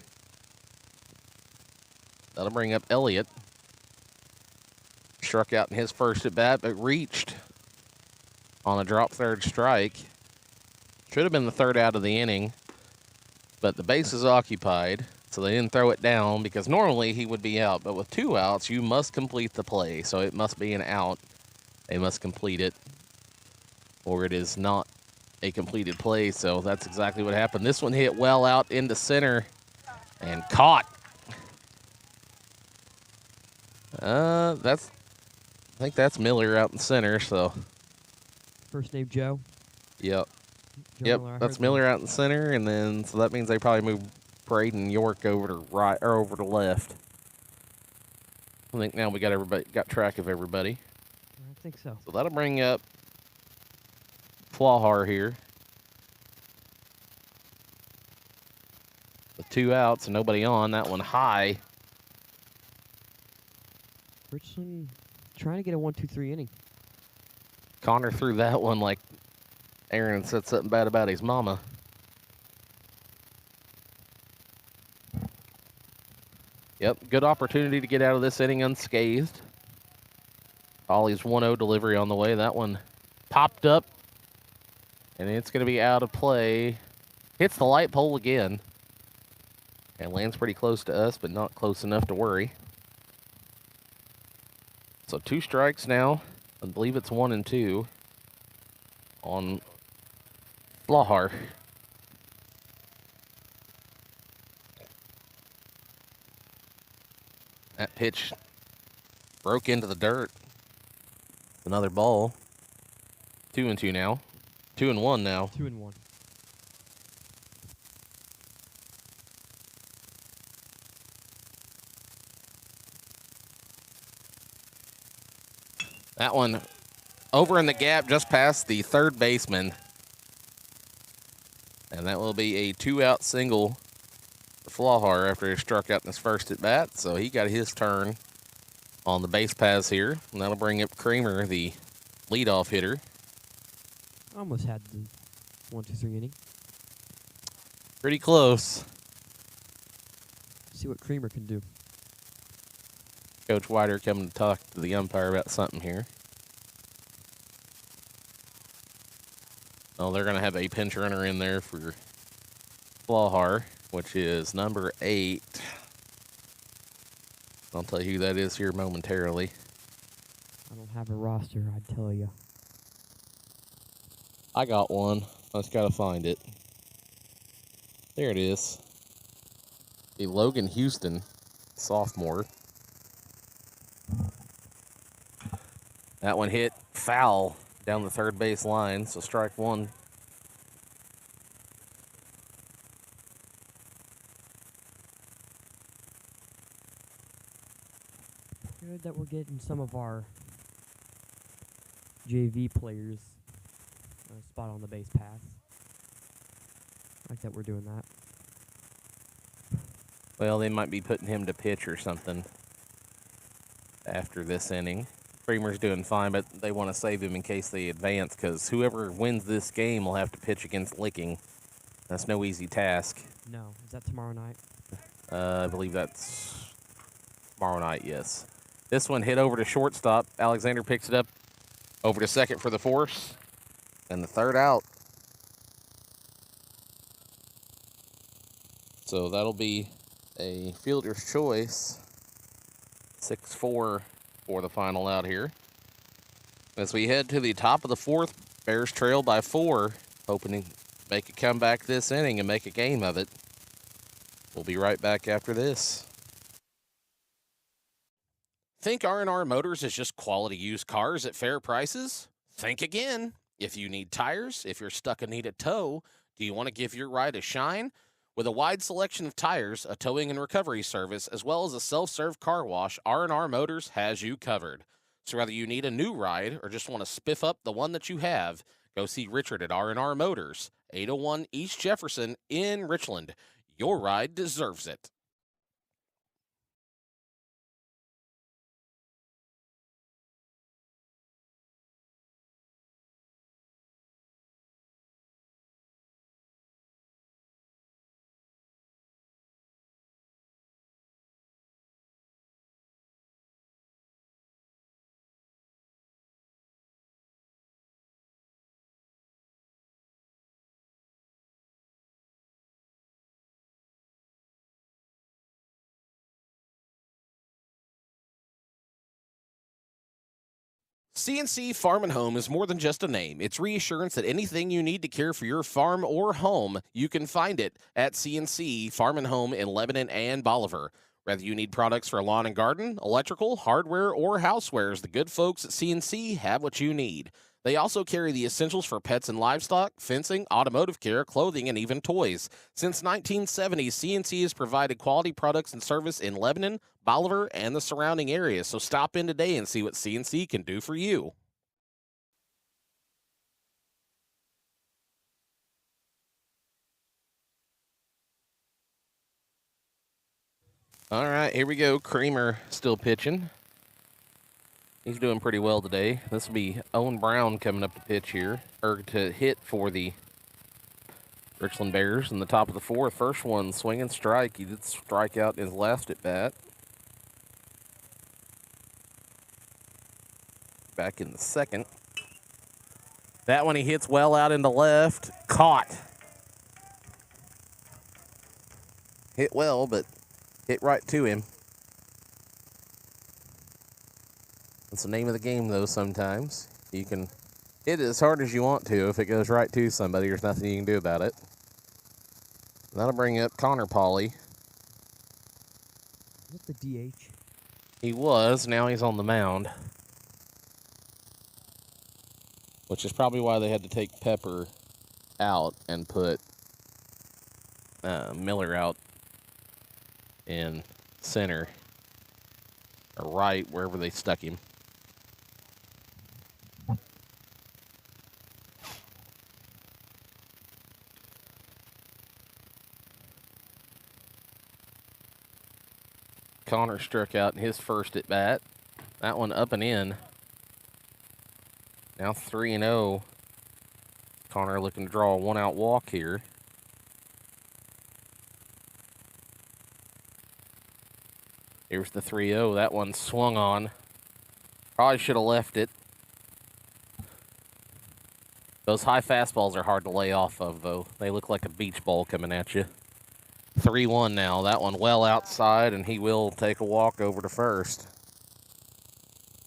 That'll bring up Elliott. Struck out in his first at bat, but reached on a drop third strike. Should have been the third out of the inning, but the base is occupied, so they didn't throw it down because normally he would be out. But with 2 outs, you must complete the play, so it must be an out. They must complete it, or it is not a completed play, so that's exactly what happened. This one hit well out into center and caught. I think that's Miller out in center, so. First name Joe. Yep. Joe Yep, Miller, I that's heard Miller out in center, and then so that means they probably moved Braden York over to right or over to left. I think now we got track of everybody. I think so. So that'll bring up Flahar here. With 2 outs and nobody on, that one high. Richardson trying to get a 1-2-3 inning. Connor threw that one like Aaron said something bad about his mama. Yep, good opportunity to get out of this inning unscathed. Ollie's 1-0 delivery on the way. That one popped up, and it's going to be out of play. Hits the light pole again, and lands pretty close to us, but not close enough to worry. So 2 strikes now. I believe it's 1 and 2 on Flahar. That pitch broke into the dirt. Another ball. 2 and 2 now. 2 and 1 now. 2 and 1. That one over in the gap just past the third baseman. And that will be a 2-out single for Flahar after he struck out in his first at bat. So he got his turn on the base paths here. And that'll bring up Kramer, the leadoff hitter. Almost had the 1-2-3 inning. Pretty close. See what Kramer can do. Coach Wider coming to talk to the umpire about something here. Oh, they're going to have a pinch runner in there for Flahar, which is number 8. I'll tell you who that is here momentarily. I don't have a roster, I'd tell you. I got one. I just got to find it. There it is. A Logan Houston, sophomore. That one hit foul down the third base line, so strike 1. Good that we're getting some of our JV players a spot on the base path. Like that we're doing that. Well, they might be putting him to pitch or something after this inning. Kramer's doing fine, but they want to save him in case they advance, because whoever wins this game will have to pitch against Licking. That's no easy task. No. Is that tomorrow night? I believe that's tomorrow night, yes. This one hit over to shortstop. Alexander picks it up over to second for the force. And the third out. So that'll be a fielder's choice. 6-4 for the final out here. As we head to the top of the fourth, Bears trail by 4, hoping to make a comeback this inning and make a game of it. We'll be right back after this. Think R&R Motors is just quality used cars at fair prices? Think again. If you need tires, if you're stuck and need a tow, do you want to give your ride a shine? With a wide selection of tires, a towing and recovery service, as well as a self-serve car wash, R&R Motors has you covered. So whether you need a new ride or just want to spiff up the one that you have, go see Richard at R&R Motors, 801 East Jefferson in Richland. Your ride deserves it. CNC Farm and Home is more than just a name. It's reassurance that anything you need to care for your farm or home, you can find it at CNC Farm and Home in Lebanon and Bolivar. Whether you need products for lawn and garden, electrical, hardware, or housewares, the good folks at CNC have what you need. They also carry the essentials for pets and livestock, fencing, automotive care, clothing, and even toys. Since 1970, CNC has provided quality products and service in Lebanon, Bolivar, and the surrounding areas. So stop in today and see what CNC can do for you. All right, here we go. Creamer still pitching. He's doing pretty well today. This will be Owen Brown coming up to pitch here, or to hit for the Richland Bears in the top of the fourth. First one, swing and strike. He did strike out in his last at bat. Back in the second. That one he hits well out into left. Caught. Hit well, but hit right to him. That's the name of the game, though, sometimes. You can hit it as hard as you want to. If it goes right to somebody, there's nothing you can do about it. That'll bring up Connor Pauley. Is that the DH? He was. Now he's on the mound. Which is probably why they had to take Pepper out and put Miller out in center. Or right, wherever they stuck him. Connor struck out in his first at bat. That one up and in. Now 3-0. Connor looking to draw a 1-out walk here. Here's the 3-0. That one swung on. Probably should have left it. Those high fastballs are hard to lay off of, though. They look like a beach ball coming at you. 3-1 now. That one well outside, and he will take a walk over to first.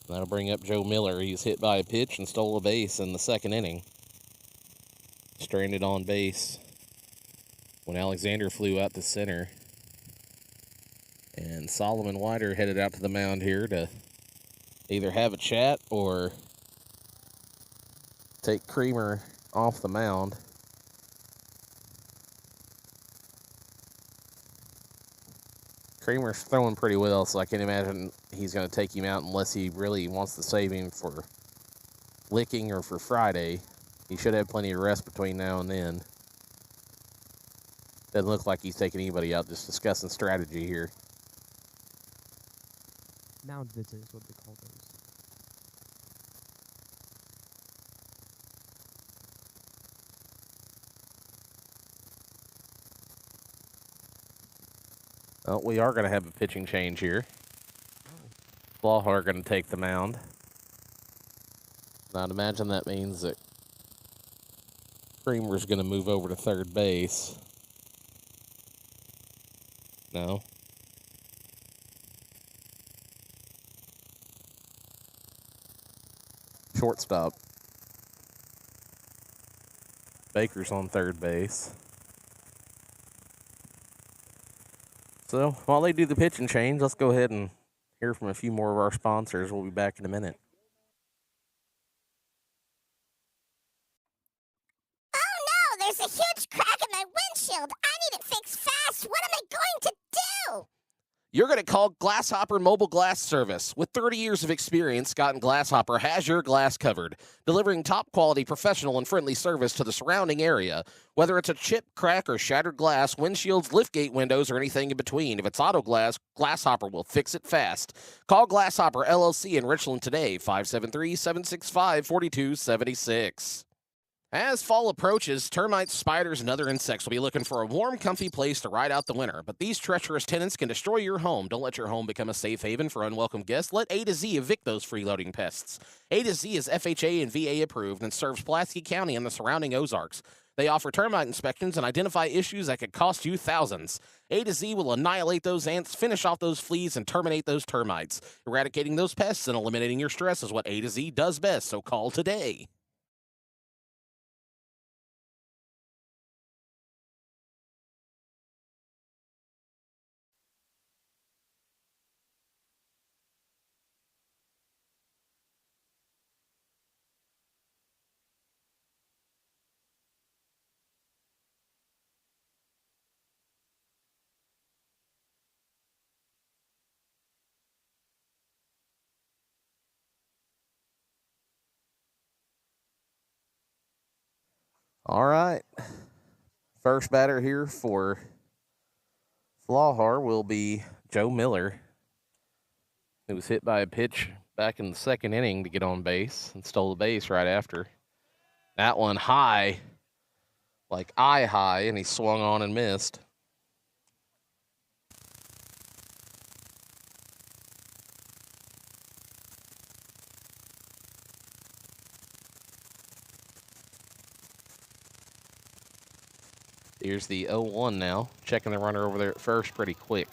That'll bring up Joe Miller. He's hit by a pitch and stole a base in the second inning. Stranded on base when Alexander flew out to center. And Solomon Wider headed out to the mound here to either have a chat or take Creamer off the mound. Creamer's throwing pretty well, so I can't imagine he's going to take him out unless he really wants to save him for licking or for Friday. He should have plenty of rest between now and then. Doesn't look like he's taking anybody out, just discussing strategy here. Mound visit is what they call those. Well, we are going to have a pitching change here. Flahar going to take the mound. I'd imagine that means that Creamer's going to move over to third base. No. Shortstop. Baker's on third base. So while they do the pitch and change, let's go ahead and hear from a few more of our sponsors. We'll be back in a minute. Oh no, there's a huge crack in my windshield. I need it fixed fast. What am I going to do? You're going to call Glasshopper Mobile Glass Service. With 30 years of experience, Scott and Glasshopper has your glass covered, delivering top-quality, professional, and friendly service to the surrounding area. Whether it's a chip, crack, or shattered glass, windshields, liftgate windows, or anything in between, if it's auto glass, Glasshopper will fix it fast. Call Glasshopper LLC in Richland today, 573-765-4276. As fall approaches, termites, spiders, and other insects will be looking for a warm, comfy place to ride out the winter. But these treacherous tenants can destroy your home. Don't let your home become a safe haven for unwelcome guests. Let A to Z evict those freeloading pests. A to Z is FHA and VA approved and serves Pulaski County and the surrounding Ozarks. They offer termite inspections and identify issues that could cost you thousands. A to Z will annihilate those ants, finish off those fleas, and terminate those termites. Eradicating those pests and eliminating your stress is what A to Z does best, so call today. All right. First batter here for Flahar will be Joe Miller, who was hit by a pitch back in the second inning to get on base and stole the base right after. That one high, like eye high, and he swung on and missed. Here's the 0-1 now. Checking the runner over there at first pretty quick.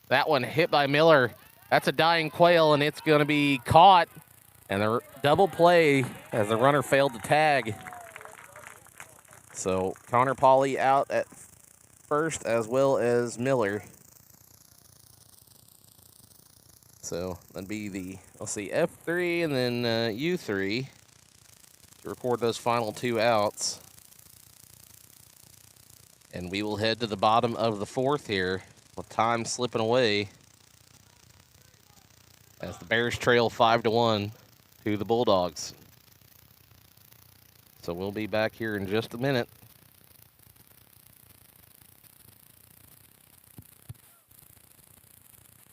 That one hit by Miller. That's a dying quail, and it's going to be caught. And the double play as the runner failed to tag. So Connor Pauly out at first as well as Miller. So that'd be the, let's see, F3 and then U3 to record those final two outs. And we will head to the bottom of the fourth here with time slipping away as the Bears trail 5-1 to the Bulldogs. So we'll be back here in just a minute.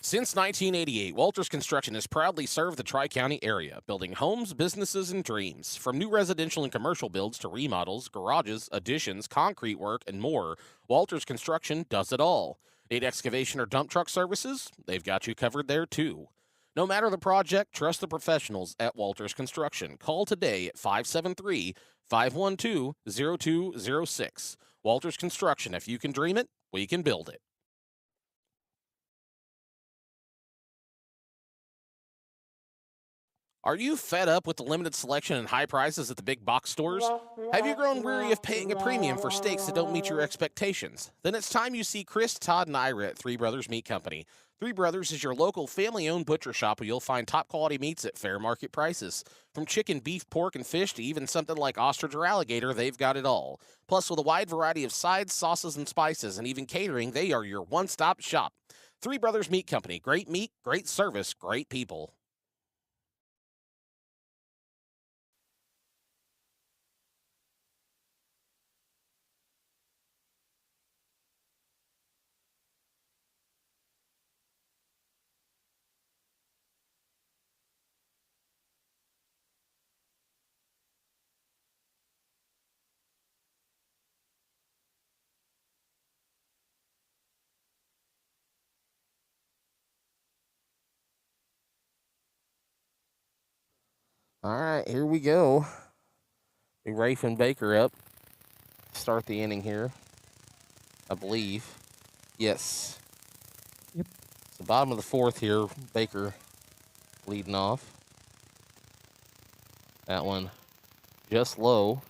Since 1988, Walters Construction has proudly served the Tri-County area, building homes, businesses, and dreams. From new residential and commercial builds to remodels, garages, additions, concrete work, and more, Walters Construction does it all. Need excavation or dump truck services? They've got you covered there, too. No matter the project, trust the professionals at Walters Construction. Call today at 573-512-0206. Walters Construction, if you can dream it, we can build it. Are you fed up with the limited selection and high prices at the big box stores? Have you grown weary of paying a premium for steaks that don't meet your expectations? Then it's time you see Chris, Todd, and Ira at Three Brothers Meat Company. Three Brothers is your local family-owned butcher shop where you'll find top-quality meats at fair market prices. From chicken, beef, pork, and fish to even something like ostrich or alligator, they've got it all. Plus, with a wide variety of sides, sauces, and spices, and even catering, they are your one-stop shop. Three Brothers Meat Company. Great meat, great service, great people. All right, here we go. We Rafe and Baker up. Start the inning here, I believe. Yes. Yep. It's the bottom of the fourth here. Baker leading off. That one just low.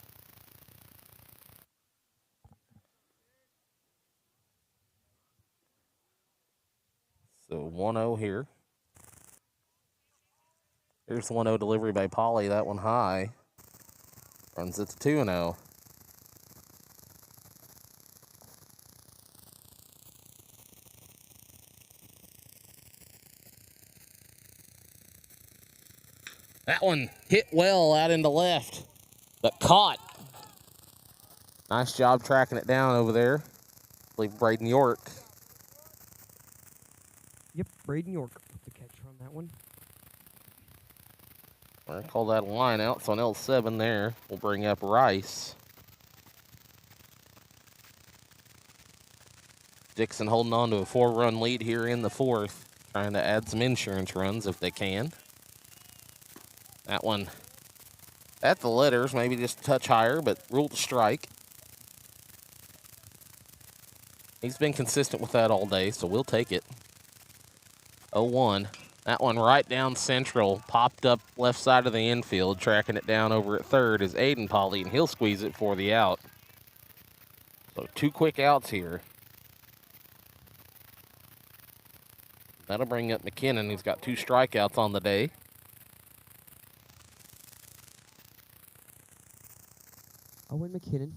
So 1-0 here. Here's the 1-0 delivery by Polly. That one high. Runs it to 2-0. That one hit well out into left, but caught. Nice job tracking it down over there. I believe Braden York. Yep, Braden York with the catch on that one. I call that a line out. So on L7 there, we'll bring up Rice. Dixon holding on to a 4-run lead here in the fourth, trying to add some insurance runs if they can. That one at the letters, maybe just a touch higher, but ruled a strike. He's been consistent with that all day, so we'll take it. 0-1. That one right down central, popped up left side of the infield, tracking it down over at third is Aiden Polly, and he'll squeeze it for the out. So 2 quick outs here. That'll bring up McKinnon, who's got 2 strikeouts on the day. Owen McKinnon.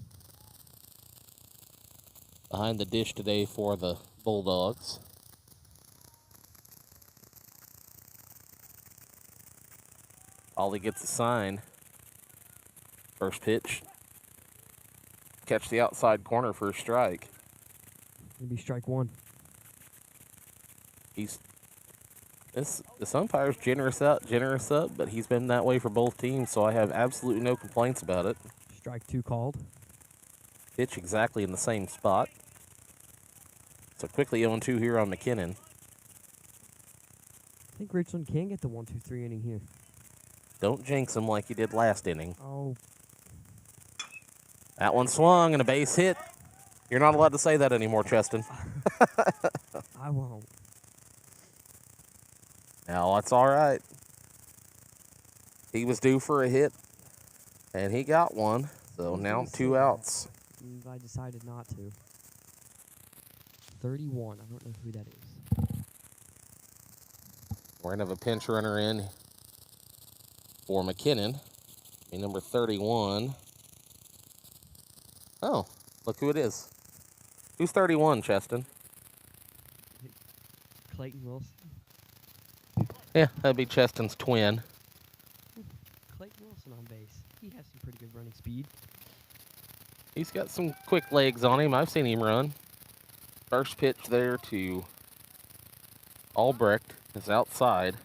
Behind the dish today for the Bulldogs. Ollie gets a sign. First pitch. Catch the outside corner for a strike. Maybe strike one. This umpire's generous up, but he's been that way for both teams, so I have absolutely no complaints about it. Strike two called. Pitch exactly in the same spot. So quickly 0-2 here on McKinnon. I think Richland can get the 1-2-3 inning here. Don't jinx him like you did last inning. Oh, That one swung and a base hit. You're not allowed to say that anymore, Cheston. I won't. Now, that's all right. He was due for a hit, and he got one. So now 2 outs. I decided not to. 31. I don't know who that is. We're going to have a pinch runner in for McKinnon. Number 31. Oh, look who it is. Who's 31, Cheston? Clayton Wilson. Yeah, that'd be Cheston's twin. Clayton Wilson on base. He has some pretty good running speed. He's got some quick legs on him. I've seen him run. First pitch there to Albrecht is outside.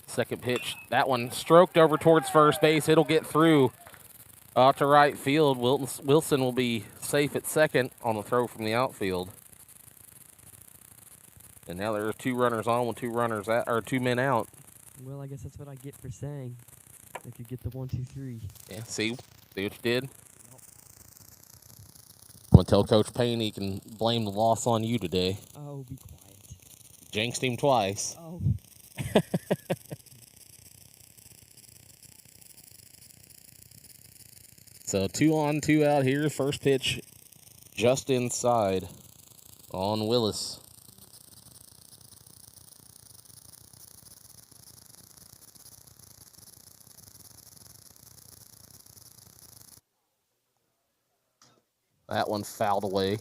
Second pitch, that one stroked over towards first base. It'll get through to right field. Wilson will be safe at second on the throw from the outfield. And now there are 2 runners on with 2 runners out, or 2 men out. Well, I guess that's what I get for saying I could get the 1-2-3. Yeah, see what you did? I'm going to tell Coach Payne he can blame the loss on you today. Oh, be quiet. Jinxed him twice. Oh. So 2 on, 2 out here. First pitch just inside on Willis. That one fouled away.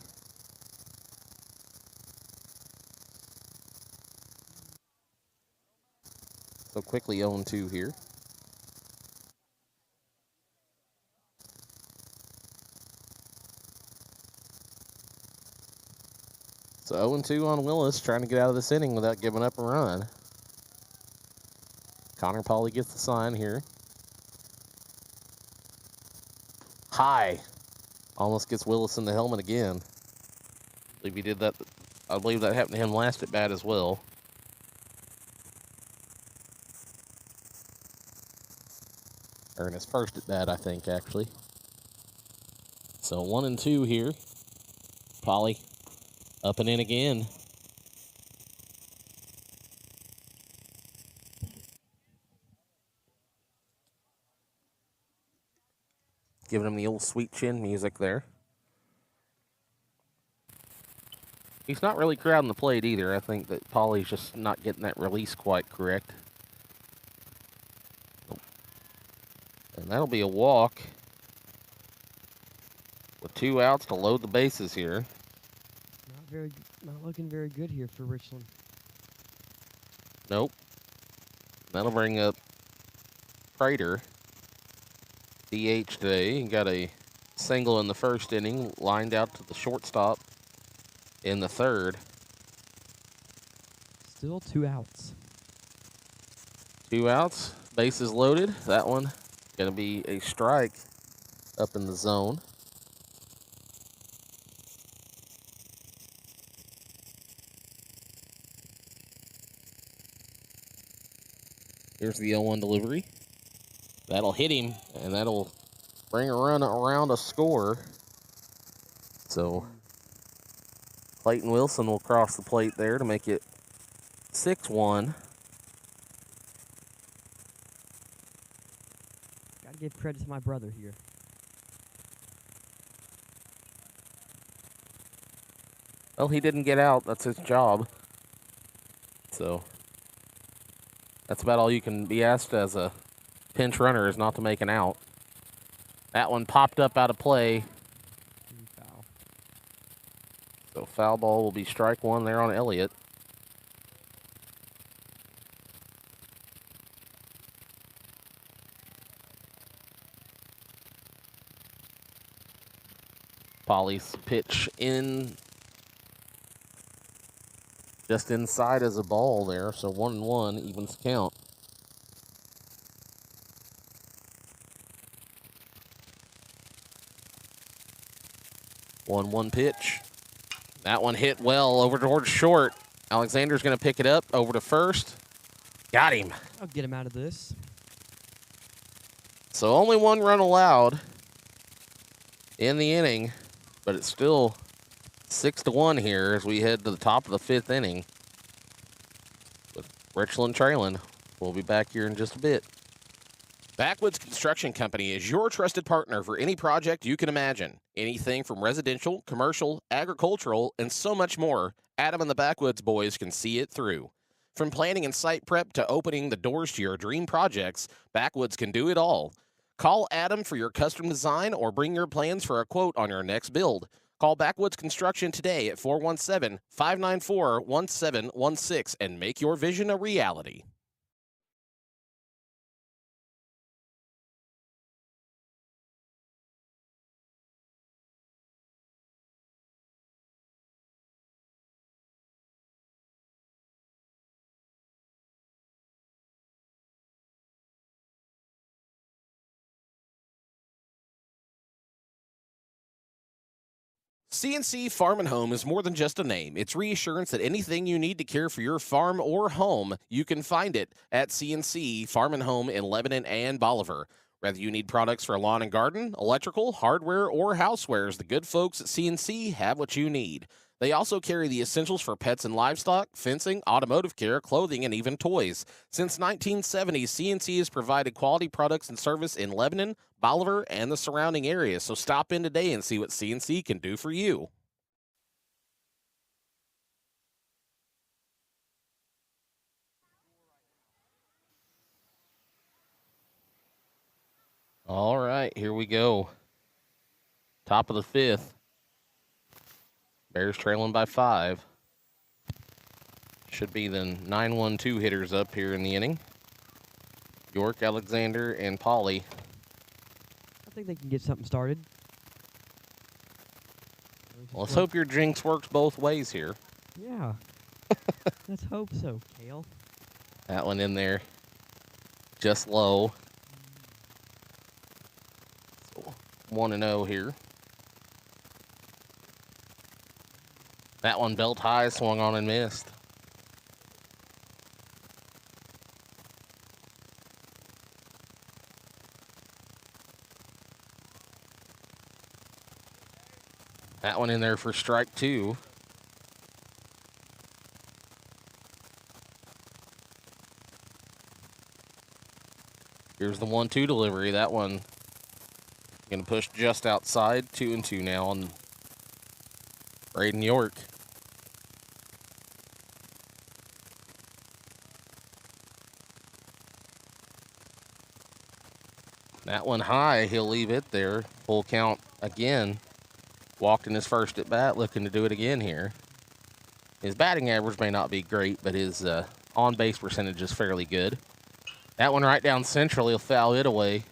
So quickly 0-2 here. So 0-2 on Willis, trying to get out of this inning without giving up a run. Connor Polly gets the sign here. High. Almost gets Willis in the helmet again. I believe he did that. I believe that happened to him last at bat as well. Or in his first at bat, I think, actually. So 1 and 2 here. Polly up and in again. Giving him the old sweet chin music there. He's not really crowding the plate either. I think that Polly's just not getting that release quite correct. And that'll be a walk with 2 outs to load the bases here. Not looking very good here for Richland. Nope. That'll bring up Prater. DH today. He got a single in the first inning, lined out to the shortstop in the third. Still 2 outs. 2 outs, bases loaded. That one going to be a strike up in the zone. Here's the 0-1 delivery. That'll hit him, and that'll bring a run around a score. So Clayton Wilson will cross the plate there to make it 6-1. Gotta give credit to my brother here. Well, he didn't get out. That's his job. So that's about all you can be asked as a pinch runner, is not to make an out. That one popped up out of play. Foul. So foul ball will be strike 1 there on Elliott. Polly's pitch in just inside as a ball there, so 1-1 evens count. One pitch. That one hit well over towards short. Alexander's going to pick it up over to first. Got him. I'll get him out of this. So only 1 run allowed in the inning, but it's still 6-1 here as we head to the top of the 5th inning. With Richland trailing. We'll be back here in just a bit. Backwoods Construction Company is your trusted partner for any project you can imagine. Anything from residential, commercial, agricultural, and so much more, Adam and the Backwoods boys can see it through. From planning and site prep to opening the doors to your dream projects, Backwoods can do it all. Call Adam for your custom design or bring your plans for a quote on your next build. Call Backwoods Construction today at 417-594-1716 and make your vision a reality. CNC Farm and Home is more than just a name. It's reassurance that anything you need to care for your farm or home, you can find it at CNC Farm and Home in Lebanon and Bolivar. Whether you need products for lawn and garden, electrical, hardware, or housewares, the good folks at CNC have what you need. They also carry the essentials for pets and livestock, fencing, automotive care, clothing, and even toys. Since 1970, CNC has provided quality products and service in Lebanon, Bolivar, and the surrounding areas. So stop in today and see what CNC can do for you. All right, here we go. Top of the 5th. Bears trailing by 5. Should be the 9-1-2 hitters up here in the inning. York, Alexander, and Polly. I think they can get something started. Well, let's hope your jinx works both ways here. Yeah. Let's hope so, Kale. That one in there. Just low. So 1-0 here. That one belt high, swung on and missed. That one in there for strike 2. Here's the 1-2 delivery. That one going to push just outside. 2-2 now on Braden York. That one high. He'll leave it there. Full count again. Walked in his first at bat, looking to do it again here. His batting average may not be great, but his on-base percentage is fairly good. That one right down central, he'll foul it away.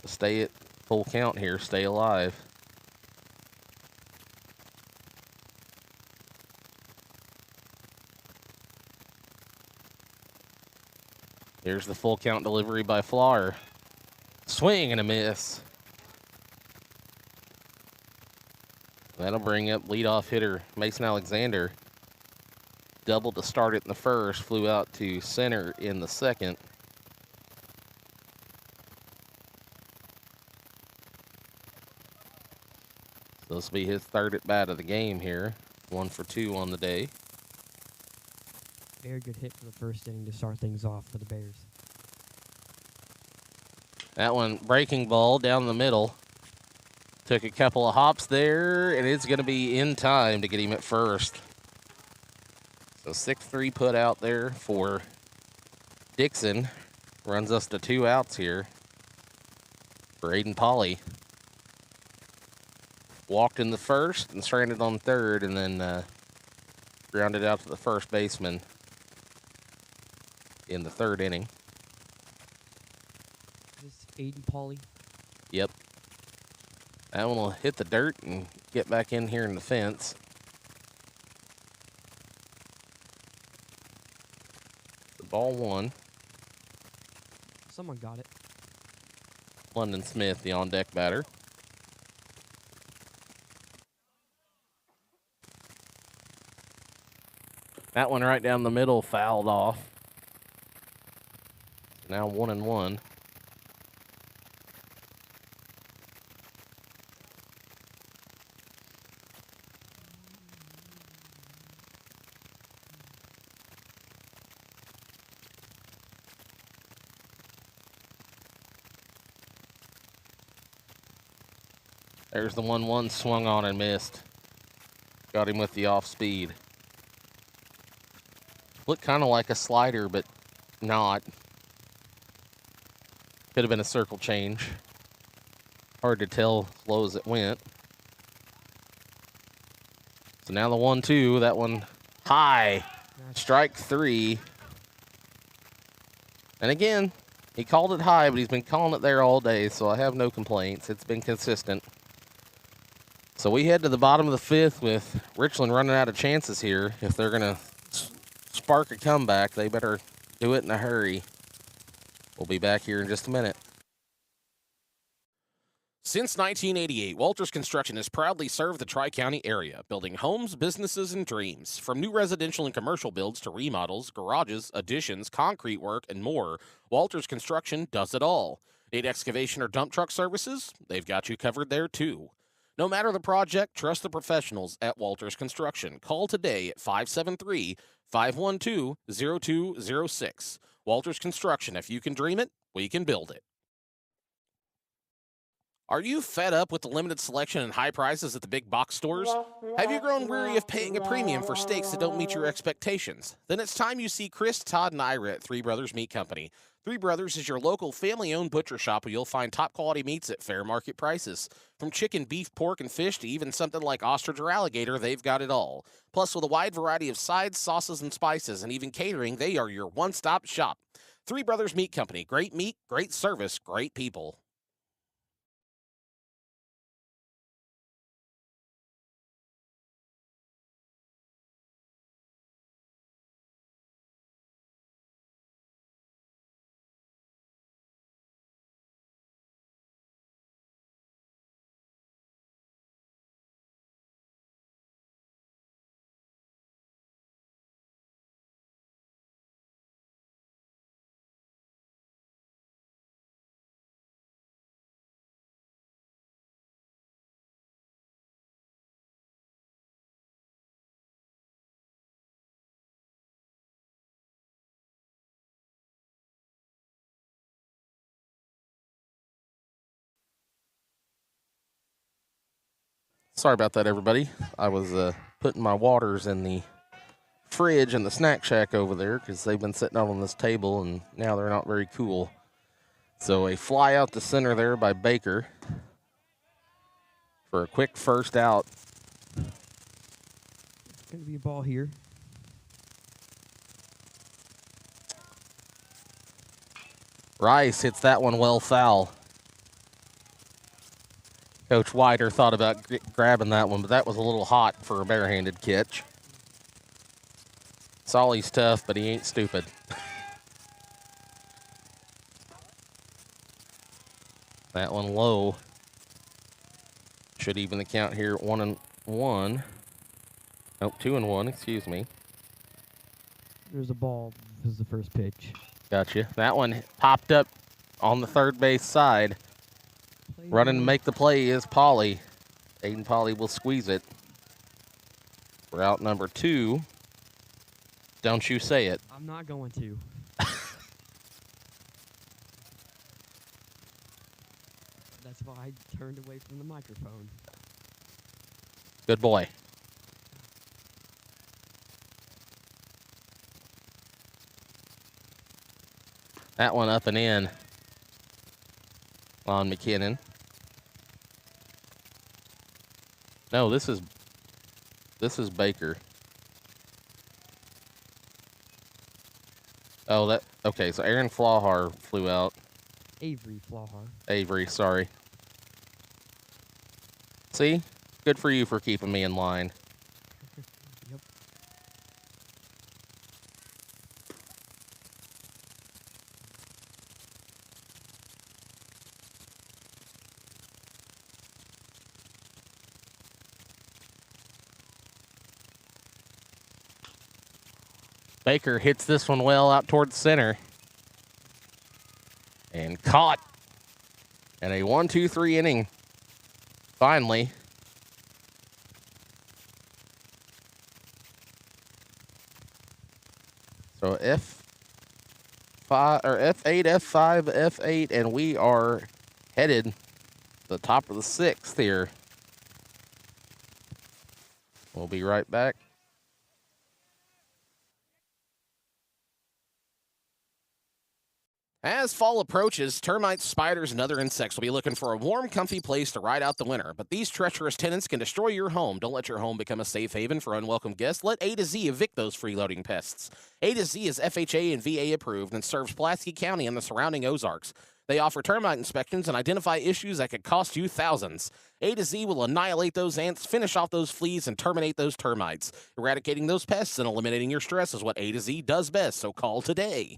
Stay at full count here, stay alive. Here's the full count delivery by Flower. Swing and a miss. That'll bring up leadoff hitter Mason Alexander. Doubled to start it in the first, flew out to center in the second. So this will be his third at bat of the game here. 1 for 2 on the day. Very good hit for the first inning to start things off for the Bears. That one breaking ball down the middle. Took a couple of hops there, and it's going to be in time to get him at first. So 6-3 put out there for Dixon. Runs us to 2 outs here for Aiden Polly. Walked in the first and stranded on third, and then grounded out to the first baseman in the third inning. This Aiden Pauly. Yep. That one will hit the dirt and get back in here in the fence. The ball 1. Someone got it. London Smith, the on-deck batter. That one right down the middle fouled off. Now 1-1. There's the 1-1 swung on and missed. Got him with the off speed. Looked kind of like a slider, but not. Could have been a circle change. Hard to tell as low as it went. So now the 1-2, that one high. Strike 3. And again, he called it high, but he's been calling it there all day, so I have no complaints. It's been consistent. So we head to the bottom of the 5th with Richland running out of chances here. If they're going to spark a comeback, they better do it in a hurry. We'll be back here in just a minute. Since 1988, Walters Construction has proudly served the Tri-County area, building homes, businesses, and dreams. From new residential and commercial builds to remodels, garages, additions, concrete work, and more, Walters Construction does it all. Need excavation or dump truck services? They've got you covered there, too. No matter the project, trust the professionals at Walters Construction. Call today at 573-512-0206. Walters Construction, if you can dream it, we can build it. Are you fed up with the limited selection and high prices at the big box stores? Have you grown weary of paying a premium for steaks that don't meet your expectations? Then it's time you see Chris, Todd, and Ira at Three Brothers Meat Company. Three Brothers is your local family-owned butcher shop where you'll find top-quality meats at fair market prices. From chicken, beef, pork, and fish to even something like ostrich or alligator, they've got it all. Plus, with a wide variety of sides, sauces, and spices, and even catering, they are your one-stop shop. Three Brothers Meat Company. Great meat, great service, great people. Sorry about that, everybody. I was putting my waters in the fridge in the snack shack over there because they've been sitting out on this table and now they're not very cool. So a fly out to center there by Baker for a quick first out. It's going to be a ball here. Rice hits that one well foul. Coach Wider thought about grabbing that one, but that was a little hot for a barehanded catch. Solly's tough, but he ain't stupid. That one low. Should even the count here at 1-1. Nope, 2-1, excuse me. There's a ball. This is the first pitch. Gotcha. That one popped up on the third base side. Running to make the play is Polly. Aiden Polly will squeeze it. We're out number 2. Don't you say it. I'm not going to. That's why I turned away from the microphone. Good boy. That one up and in on McKinnon. No, this is Baker. Oh, that okay. So Aaron Flahar flew out. Avery Flahar. Avery, sorry. See, good for you for keeping me in line. Yep. Baker hits this one well out towards center. And caught. And a 1-2-3 inning. Finally. So F5 or F8, F5, F8, and we are headed to the top of the 6th here. We'll be right back. As fall approaches, termites, spiders, and other insects will be looking for a warm, comfy place to ride out the winter. But these treacherous tenants can destroy your home. Don't let your home become a safe haven for unwelcome guests. Let A to Z evict those freeloading pests. A to Z is FHA and VA approved and serves Pulaski County and the surrounding Ozarks. They offer termite inspections and identify issues that could cost you thousands. A to Z will annihilate those ants, finish off those fleas, and terminate those termites. Eradicating those pests and eliminating your stress is what A to Z does best, so call today.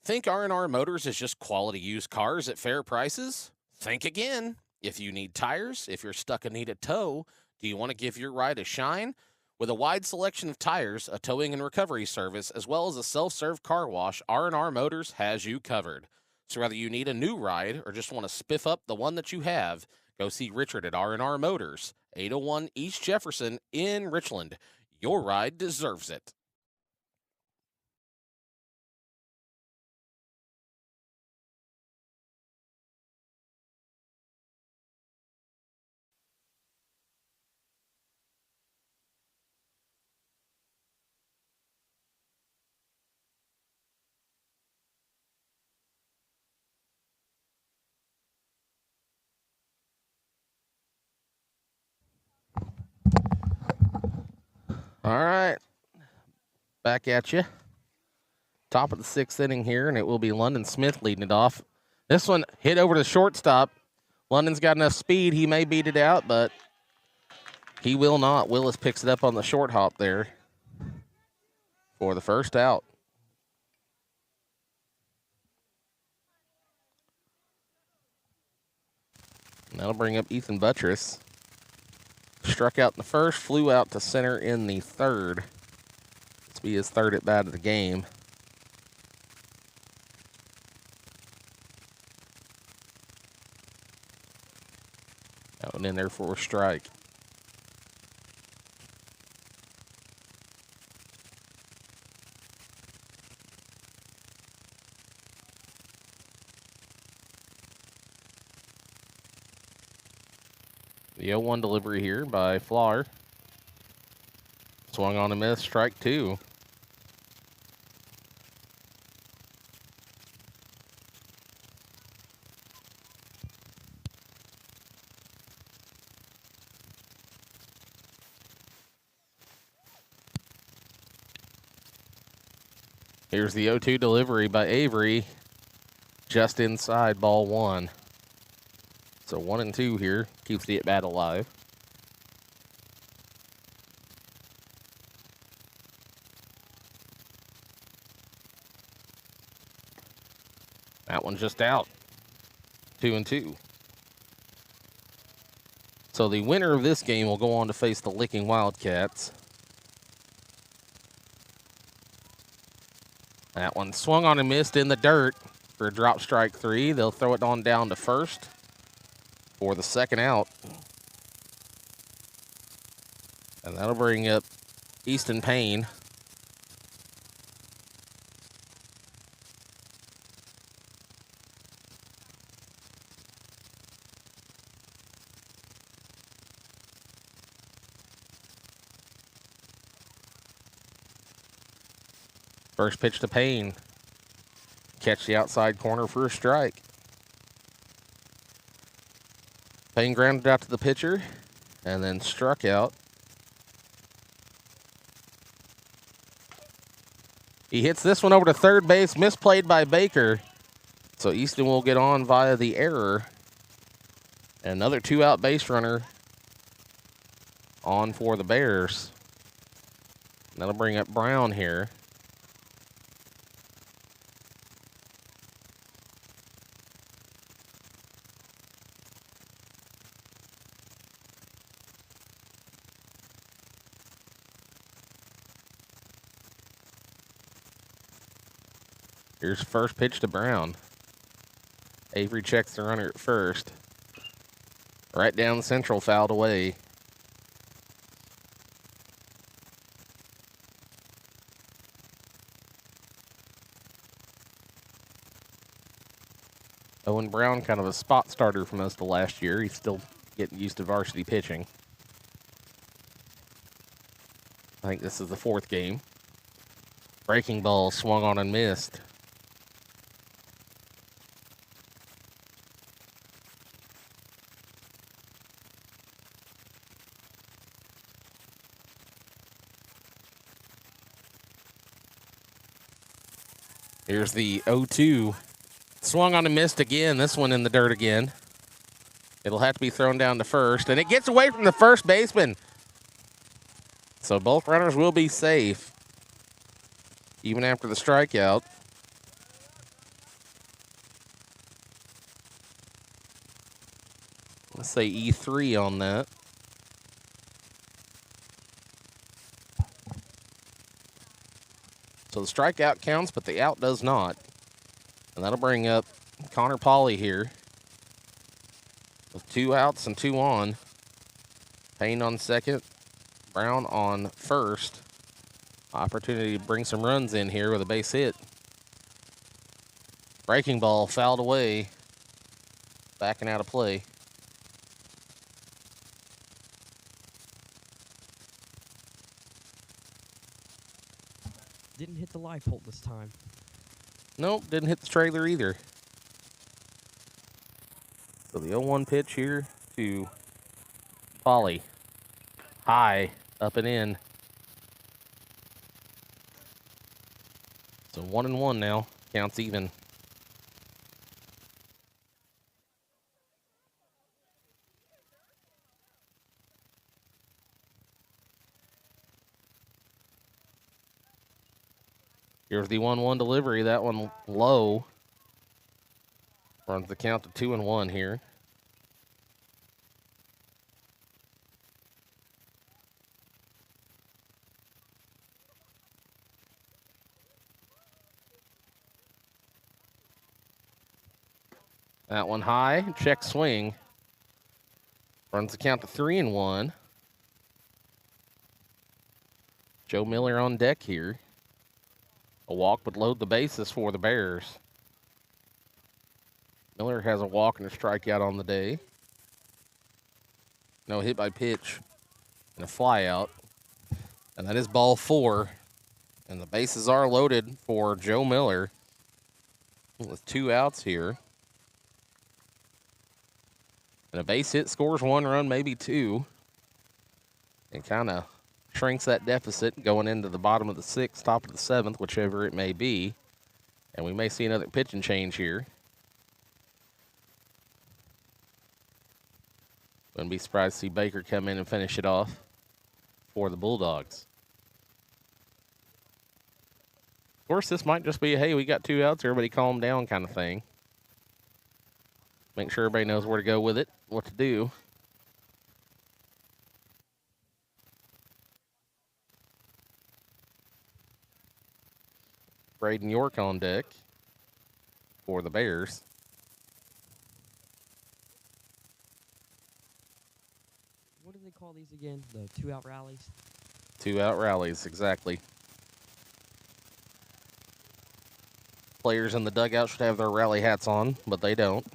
Think R&R Motors is just quality used cars at fair prices? Think again. If you need tires, if you're stuck and need a tow, do you want to give your ride a shine? With a wide selection of tires, a towing and recovery service, as well as a self-serve car wash, R&R Motors has you covered. So whether you need a new ride or just want to spiff up the one that you have, go see Richard at R&R Motors, 801 East Jefferson in Richland. Your ride deserves it. All right. Back at you. Top of the 6th inning here, and it will be London Smith leading it off. This one hit over to shortstop. London's got enough speed. He may beat it out, but he will not. Willis picks it up on the short hop there for the first out. And that'll bring up Ethan Buttress. Struck out in the first, flew out to center in the third. This will be his third at bat of the game. That one in there for a strike. The 0-1 delivery here by Flahr. Swung on a miss, strike 2. Here's the 0-2 delivery by Avery. Just inside, ball 1. So 1-2 here. Keeps the at-bat alive. That one's just out. 2-2. So the winner of this game will go on to face the Licking Wildcats. That one swung on and missed in the dirt for a drop strike 3. They'll throw it on down to first for the second out. And that'll bring up Easton Payne. First pitch to Payne. Catch the outside corner for a strike. Payne grounded out to the pitcher and then struck out. He hits this one over to third base, misplayed by Baker. So Easton will get on via the error. Another 2-out base runner on for the Bears. That'll bring up Brown here. Here's first pitch to Brown. Avery checks the runner at first. Right down the central, fouled away. Owen Brown, kind of a spot starter for most of last year. He's still getting used to varsity pitching. I think this is the 4th game. Breaking ball swung on and missed. Here's the 0-2. Swung on and missed again. This one in the dirt again. It'll have to be thrown down to first. And it gets away from the first baseman. So both runners will be safe, even after the strikeout. Let's say E3 on that. So the strikeout counts, but the out does not. And that'll bring up Connor Pauley here with 2 outs and 2 on. Payne on second, Brown on first. Opportunity to bring some runs in here with a base hit. Breaking ball fouled away. Backing out of play. Didn't hit the live pole this time. Nope, didn't hit the trailer either. So the 0-1 pitch here to Pauley. High, up and in. So 1-1 now. Counts even. Here's the 1-1 delivery. That one low. Runs the count to 2-1 here. That one high, check swing. Runs the count to 3-1. Joe Miller on deck here. A walk would load the bases for the Bears. Miller has a walk and a strikeout on the day. No hit by pitch and a fly out. And that is ball 4. And the bases are loaded for Joe Miller with 2 outs here. And a base hit scores 1 run, maybe 2. And kind of shrinks that deficit going into the bottom of the 6th, top of the 7th, whichever it may be. And we may see another pitching change here. Wouldn't be surprised to see Baker come in and finish it off for the Bulldogs. Of course, this might just be a, hey, we got 2 outs, everybody calm down kind of thing. Make sure everybody knows where to go with it, what to do. Braden York on deck for the Bears. What do they call these again? The 2-out rallies? 2-out rallies, exactly. Players in the dugout should have their rally hats on, but they don't. Do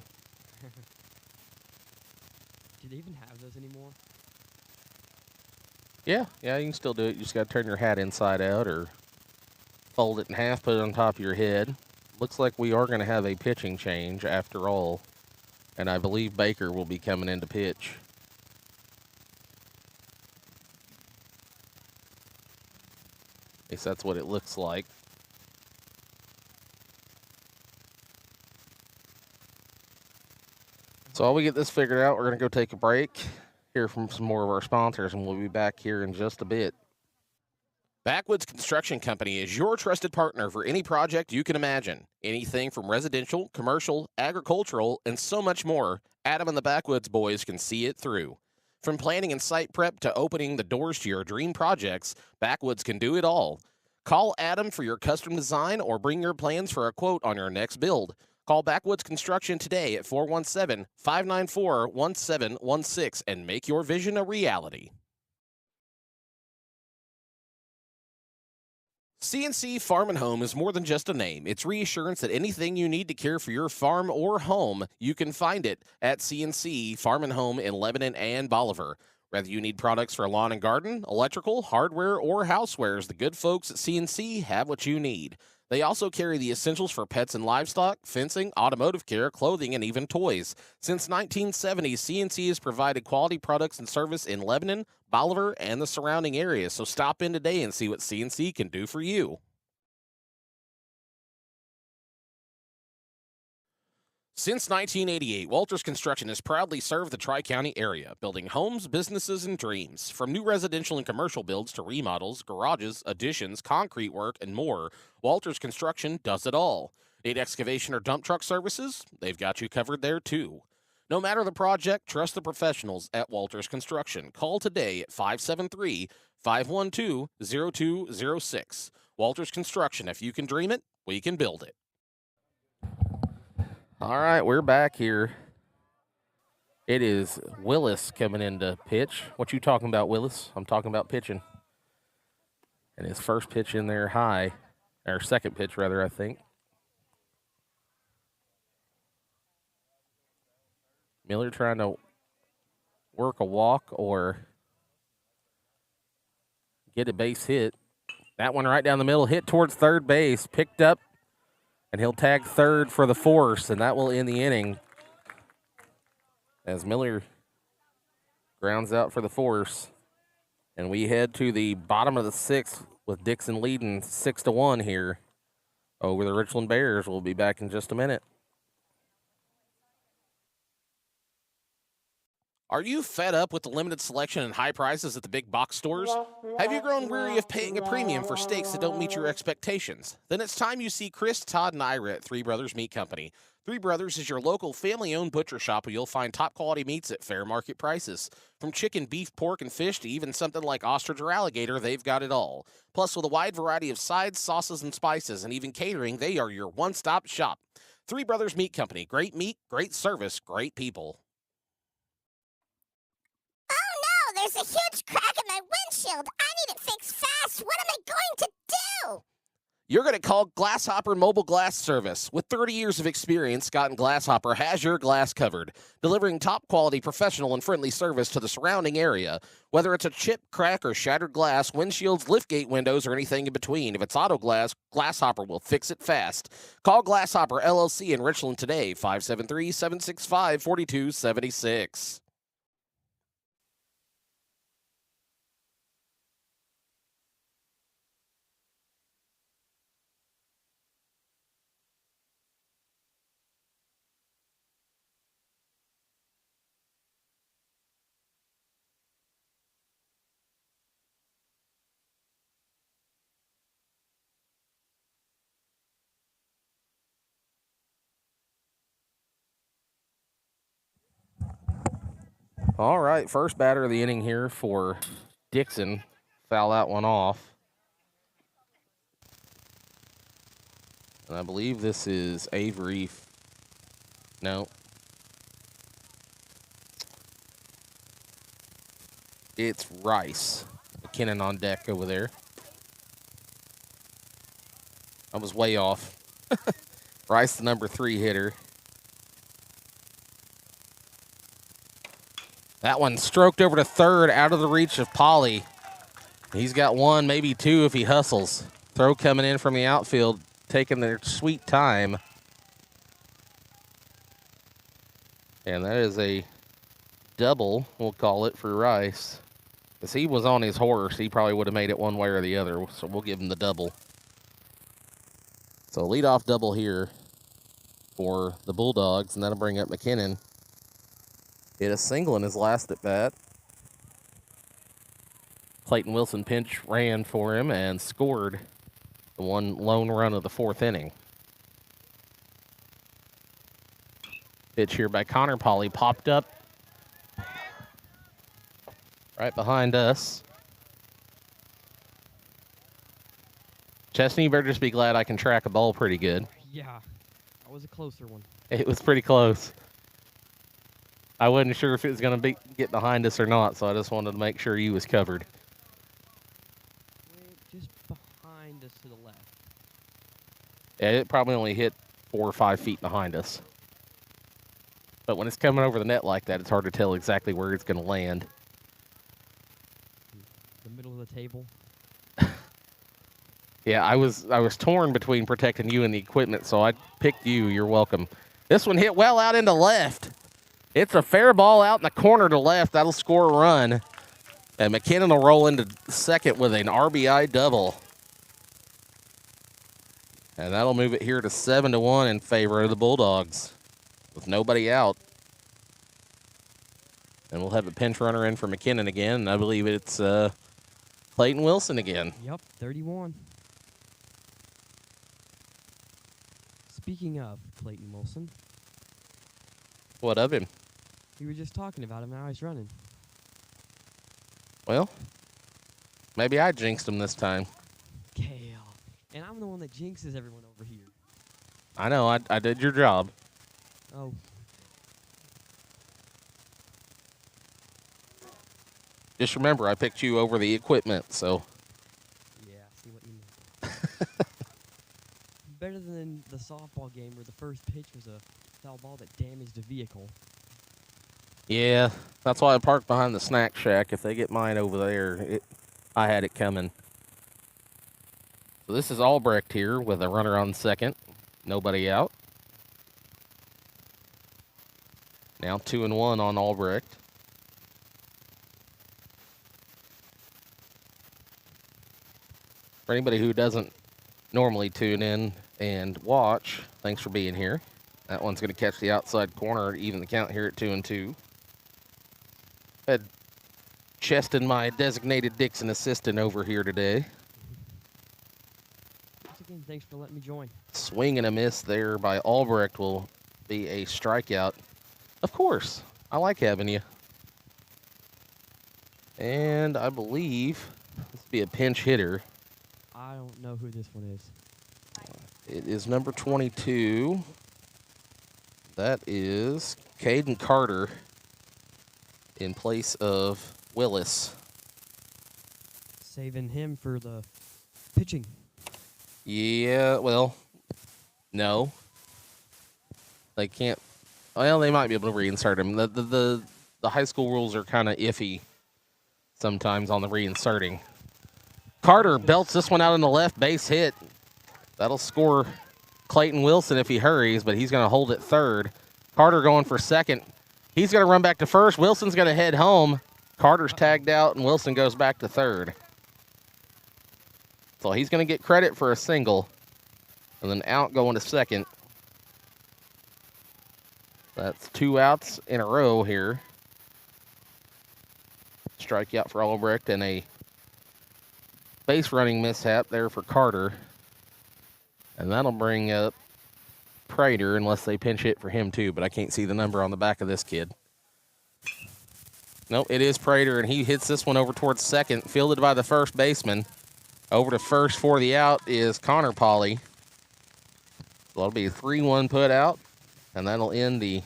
they even have those anymore? Yeah, you can still do it. You just got to turn your hat inside out or fold it in half, put it on top of your head. Looks like we are going to have a pitching change after all, and I believe Baker will be coming in to pitch. At least that's what it looks like. So while we get this figured out, we're going to go take a break, hear from some more of our sponsors, and we'll be back here in just a bit. Backwoods Construction Company is your trusted partner for any project you can imagine. Anything from residential, commercial, agricultural, and so much more, Adam and the Backwoods boys can see it through. From planning and site prep to opening the doors to your dream projects, Backwoods can do it all. Call Adam for your custom design or bring your plans for a quote on your next build. Call Backwoods Construction today at 417-594-1716 and make your vision a reality. CNC Farm and Home is more than just a name. It's reassurance that anything you need to care for your farm or home, you can find it at CNC Farm and Home in Lebanon and Bolivar. Whether you need products for lawn and garden, electrical, hardware, or housewares, the good folks at CNC have what you need. They also carry the essentials for pets and livestock, fencing, automotive care, clothing, and even toys. Since 1970, CNC has provided quality products and service in Lebanon, Bolivar, and the surrounding areas. So stop in today and see what CNC can do for you. Since 1988, Walters Construction has proudly served the Tri-County area, building homes, businesses, and dreams. From new residential and commercial builds to remodels, garages, additions, concrete work, and more, Walters Construction does it all. Need excavation or dump truck services? They've got you covered there, too. No matter the project, trust the professionals at Walters Construction. Call today at 573-512-0206. Walters Construction, if you can dream it, we can build it. All right, we're back here. It is Willis coming in to pitch. What you talking about, Willis? I'm talking about pitching. And his first pitch in there high, or second pitch rather, I think. Miller trying to work a walk or get a base hit. That one right down the middle, hit towards third base, picked up. And he'll tag third for the force, and that will end the inning as Miller grounds out for the force. And we head to the bottom of the 6th with Dixon leading 6-1 here over the Richland Bears. We'll be back in just a minute. Are you fed up with the limited selection and high prices at the big box stores? Have you grown weary of paying a premium for steaks that don't meet your expectations? Then it's time you see Chris, Todd, and Ira at Three Brothers Meat Company. Three Brothers is your local family-owned butcher shop where you'll find top-quality meats at fair market prices. From chicken, beef, pork, and fish to even something like ostrich or alligator, they've got it all. Plus, with a wide variety of sides, sauces, and spices, and even catering, they are your one-stop shop. Three Brothers Meat Company. Great meat, great service, great people. There's a huge crack in my windshield. I need it fixed fast. What am I going to do? You're going to call Glasshopper Mobile Glass Service. With 30 years of experience, Scott and Glasshopper has your glass covered, delivering top-quality professional and friendly service to the surrounding area. Whether it's a chip, crack, or shattered glass, windshields, liftgate windows, or anything in between, if it's auto glass, Glasshopper will fix it fast. Call Glasshopper LLC in Richland today, 573-765-4276. All right, first batter of the inning here for Dixon. Foul that one off. And I believe this is Avery. No. It's Rice. McKinnon on deck over there. I was way off. Rice, the number 3 hitter. That one stroked over to third, out of the reach of Polly. He's got one, maybe two if he hustles. Throw coming in from the outfield, taking their sweet time. And that is a double, we'll call it, for Rice. Because he was on his horse, he probably would have made it one way or the other, so we'll give him the double. So leadoff double here for the Bulldogs, and that'll bring up McKinnon. Hit a single in his last at bat. Clayton Wilson pinch ran for him and scored the one lone run of the 4th inning. Pitch here by Connor Polly popped up right behind us. Chesney, you better just be glad I can track a ball pretty good. Yeah, that was a closer one. It was pretty close. I wasn't sure if it was going to get behind us or not, so I just wanted to make sure you was covered. Just behind us to the left. Yeah, it probably only hit 4 or 5 feet behind us. But when it's coming over the net like that, it's hard to tell exactly where it's going to land. The middle of the table. Yeah, I was torn between protecting you and the equipment, so I picked you. You're welcome. This one hit well out into left. It's a fair ball out in the corner to left. That'll score a run. And McKinnon will roll into second with an RBI double. And that'll move it here to 7-1 in favor of the Bulldogs with nobody out. And we'll have a pinch runner in for McKinnon again. And I believe it's Clayton Wilson again. Yep, 31. Speaking of Clayton Wilson, What of him? we were just talking about him, how he's running. Well, maybe I jinxed him this time. Kale. And I'm the one that jinxes everyone over here. I know, I did your job. Oh. Just remember, I picked you over the equipment, so. Yeah, I see what you mean. Better than the softball game where the first pitch was a foul ball that damaged a vehicle. Yeah, that's why I parked behind the snack shack. If they get mine over there, I had it coming. So this is Albrecht here with a runner on second. Nobody out. Now 2-1 on Albrecht. For anybody who doesn't normally tune in and watch, thanks for being here. That one's going to catch the outside corner, even the count here at 2-2. Had Cheston, my designated Dixon assistant, over here today. Once again, thanks for letting me join. Swing and a miss there by Albrecht will be a strikeout. Of course, I like having you. And I believe this will be a pinch hitter. I don't know who this one is. It is number 22. That is Caden Carter in place of Willis. Saving him for the pitching. Yeah, well, no. They can't. Well, they might be able to reinsert him. The high school rules are kind of iffy sometimes on the reinserting. Carter belts this one out in the left, base hit. That'll score Clayton Wilson if he hurries, but he's going to hold it third. Carter going for second. He's going to run back to first. Wilson's going to head home. Carter's tagged out, and Wilson goes back to third. So he's going to get credit for a single, and then out going to second. That's 2 outs in a row here. Strikeout for Albrecht and a base running mishap there for Carter. And that'll bring up Prater unless they pinch hit for him too, but I can't see the number on the back of this kid. Nope, it is Prater, and he hits this one over towards second, fielded by the first baseman. Over to first for the out is Connor Polly. So that'll be a 3-1 put out, and that'll end the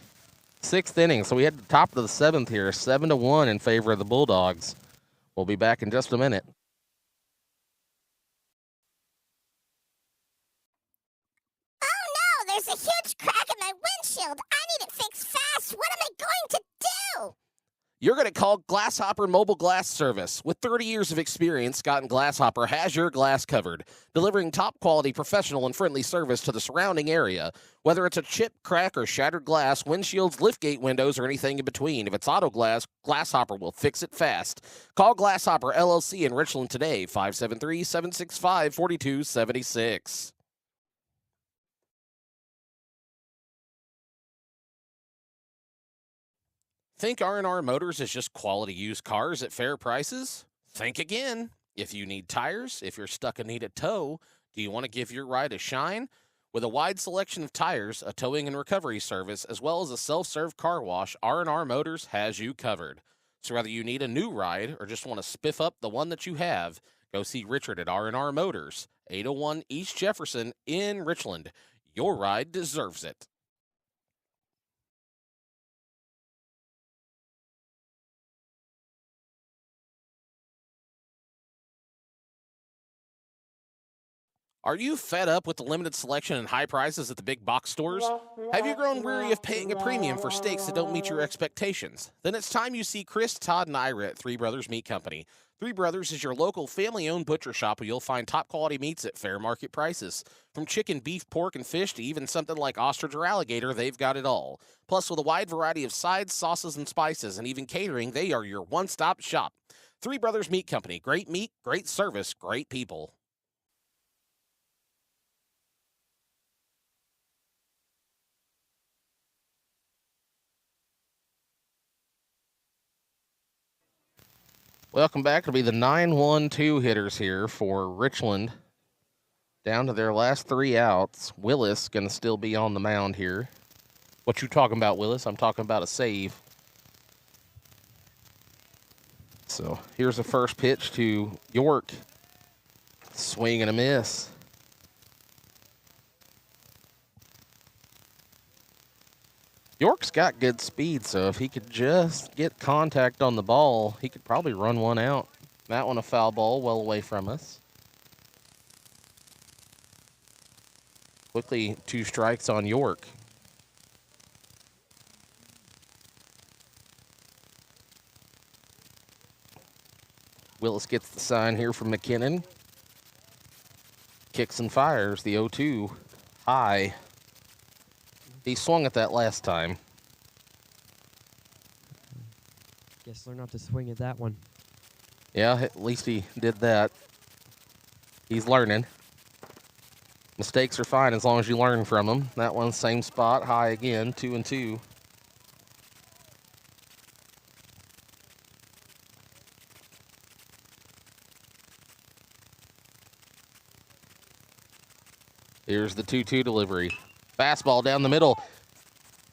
6th inning. So we had the top of the 7th here, 7-1 in favor of the Bulldogs. We'll be back in just a minute. Oh no, there's a huge crack in my windshield. I need it fixed fast. What am I going to do? You're going to call Glasshopper Mobile Glass Service. With 30 years of experience, Scott and Glasshopper has your glass covered, delivering top-quality, professional, and friendly service to the surrounding area. Whether it's a chip, crack, or shattered glass, windshields, liftgate windows, or anything in between, if it's auto glass, Glasshopper will fix it fast. Call Glasshopper LLC in Richland today, 573-765-4276. Think R&R Motors is just quality used cars at fair prices? Think again. If you need tires, if you're stuck and need a tow, do you want to give your ride a shine? With a wide selection of tires, a towing and recovery service, as well as a self-serve car wash, R&R Motors has you covered. So whether you need a new ride or just want to spiff up the one that you have, go see Richard at R&R Motors, 801 East Jefferson in Richland. Your ride deserves it. Are you fed up with the limited selection and high prices at the big box stores? Have you grown weary of paying a premium for steaks that don't meet your expectations? Then it's time you see Chris, Todd, and Ira at Three Brothers Meat Company. Three Brothers is your local family-owned butcher shop where you'll find top-quality meats at fair market prices. From chicken, beef, pork, and fish to even something like ostrich or alligator, they've got it all. Plus, with a wide variety of sides, sauces, and spices, and even catering, they are your one-stop shop. Three Brothers Meat Company. Great meat, great service, great people. Welcome back. It'll be the 9-1-2 hitters here for Richland. Down to their last 3 outs. Willis going to still be on the mound here. What you talking about, Willis? I'm talking about a save. So here's the first pitch to York. Swing and a miss. York's got good speed, so if he could just get contact on the ball, he could probably run one out. That one a foul ball, well away from us. Quickly, 2 strikes on York. Willis gets the sign here from McKinnon. Kicks and fires the 0-2 high. He swung at that last time. Guess learn not to swing at that one. Yeah, at least he did that. He's learning. Mistakes are fine as long as you learn from them. That one, same spot, high again, 2-2. Here's the 2-2 delivery. Fastball down the middle.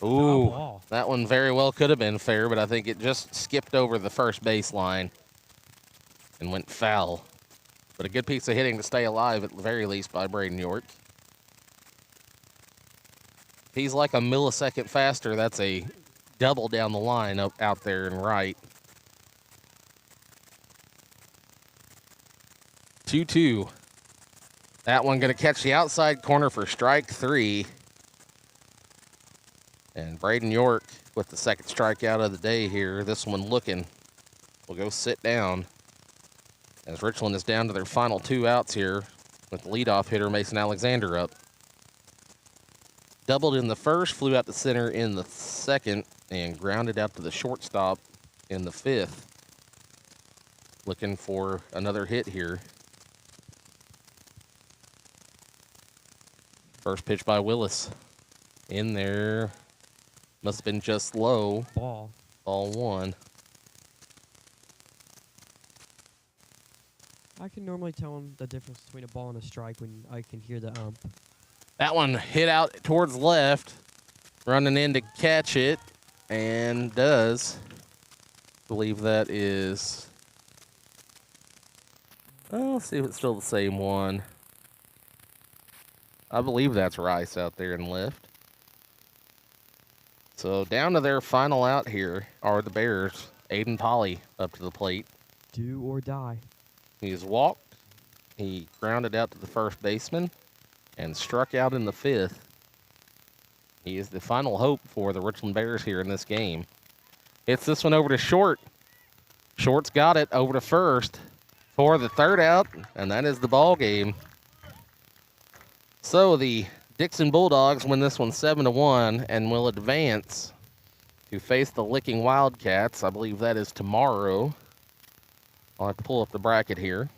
Ooh, that one very well could have been fair, but I think it just skipped over the first baseline and went foul. But a good piece of hitting to stay alive at the very least by Braden York. If he's like a millisecond faster, that's a double down the line up out there and right. 2-2. That one going to catch the outside corner for strike 3. And Braden York with the second strikeout of the day here. This one looking will go sit down as Richland is down to their final 2 outs here with the leadoff hitter Mason Alexander up. Doubled in the first, flew out to center in the second, and grounded out to the shortstop in the 5th. Looking for another hit here. First pitch by Willis. In there. Must have been just low. Ball. Ball 1. I can normally tell the difference between a ball and a strike when I can hear the ump. That one hit out towards left. Running in to catch it. And does. Believe that is... Oh, let's see if it's still the same one. I believe that's Rice out there in left. So down to their final out here are the Bears. Aiden Polly up to the plate. Do or die. He's walked. He grounded out to the first baseman and struck out in the 5th. He is the final hope for the Richland Bears here in this game. Hits this one over to short. Short's got it over to first for the 3rd out, and that is the ball game. So the Dixon Bulldogs win this one 7-1 and will advance to face the Licking Wildcats. I believe that is tomorrow. I'll have to pull up the bracket here.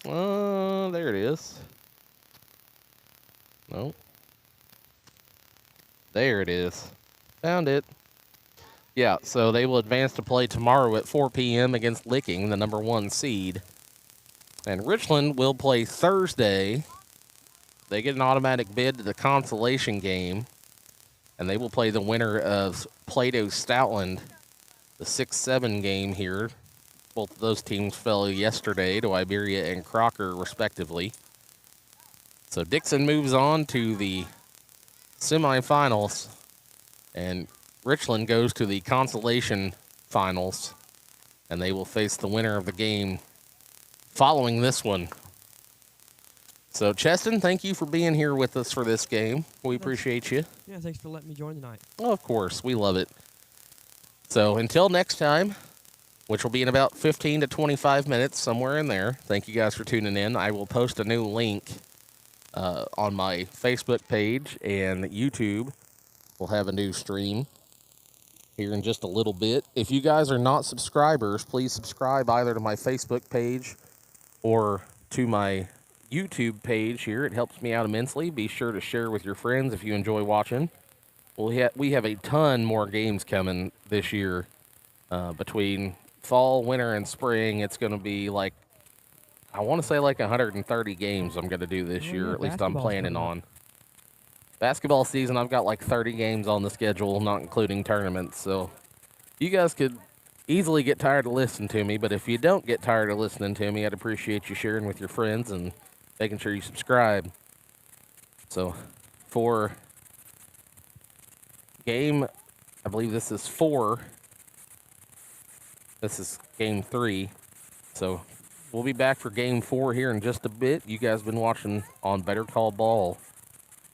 There it is. Nope. There it is. Found it. Yeah, so they will advance to play tomorrow at 4 p.m. against Licking, the number 1 seed. And Richland will play Thursday. They get an automatic bid to the consolation game. And they will play the winner of Plato Stoutland, the 6-7 game here. Both of those teams fell yesterday to Iberia and Crocker, respectively. So Dixon moves on to the semifinals. And Richland goes to the consolation finals. And they will face the winner of the game following this one. So, Cheston, thank you for being here with us for this game. We appreciate you. Yeah, thanks for letting me join tonight. Oh, of course. We love it. So, until next time, which will be in about 15 to 25 minutes, somewhere in there. Thank you guys for tuning in. I will post a new link on my Facebook page, and YouTube will have a new stream here in just a little bit. If you guys are not subscribers, please subscribe either to my Facebook page or to my YouTube page here. It helps me out immensely. Be sure to share with your friends if you enjoy watching. We have a ton more games coming this year. Between fall, winter, and spring, it's going to be like, I want to say like 130 games I'm going to do this year. At least I'm planning on. Basketball season, I've got like 30 games on the schedule, not including tournaments. So you guys could easily get tired of listening to me, but if you don't get tired of listening to me, I'd appreciate you sharing with your friends and making sure you subscribe. So for game, I believe this is 4. This is game 3. So we'll be back for game 4 here in just a bit. You guys have been watching on Better Call Ball.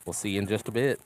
We'll see you in just a bit.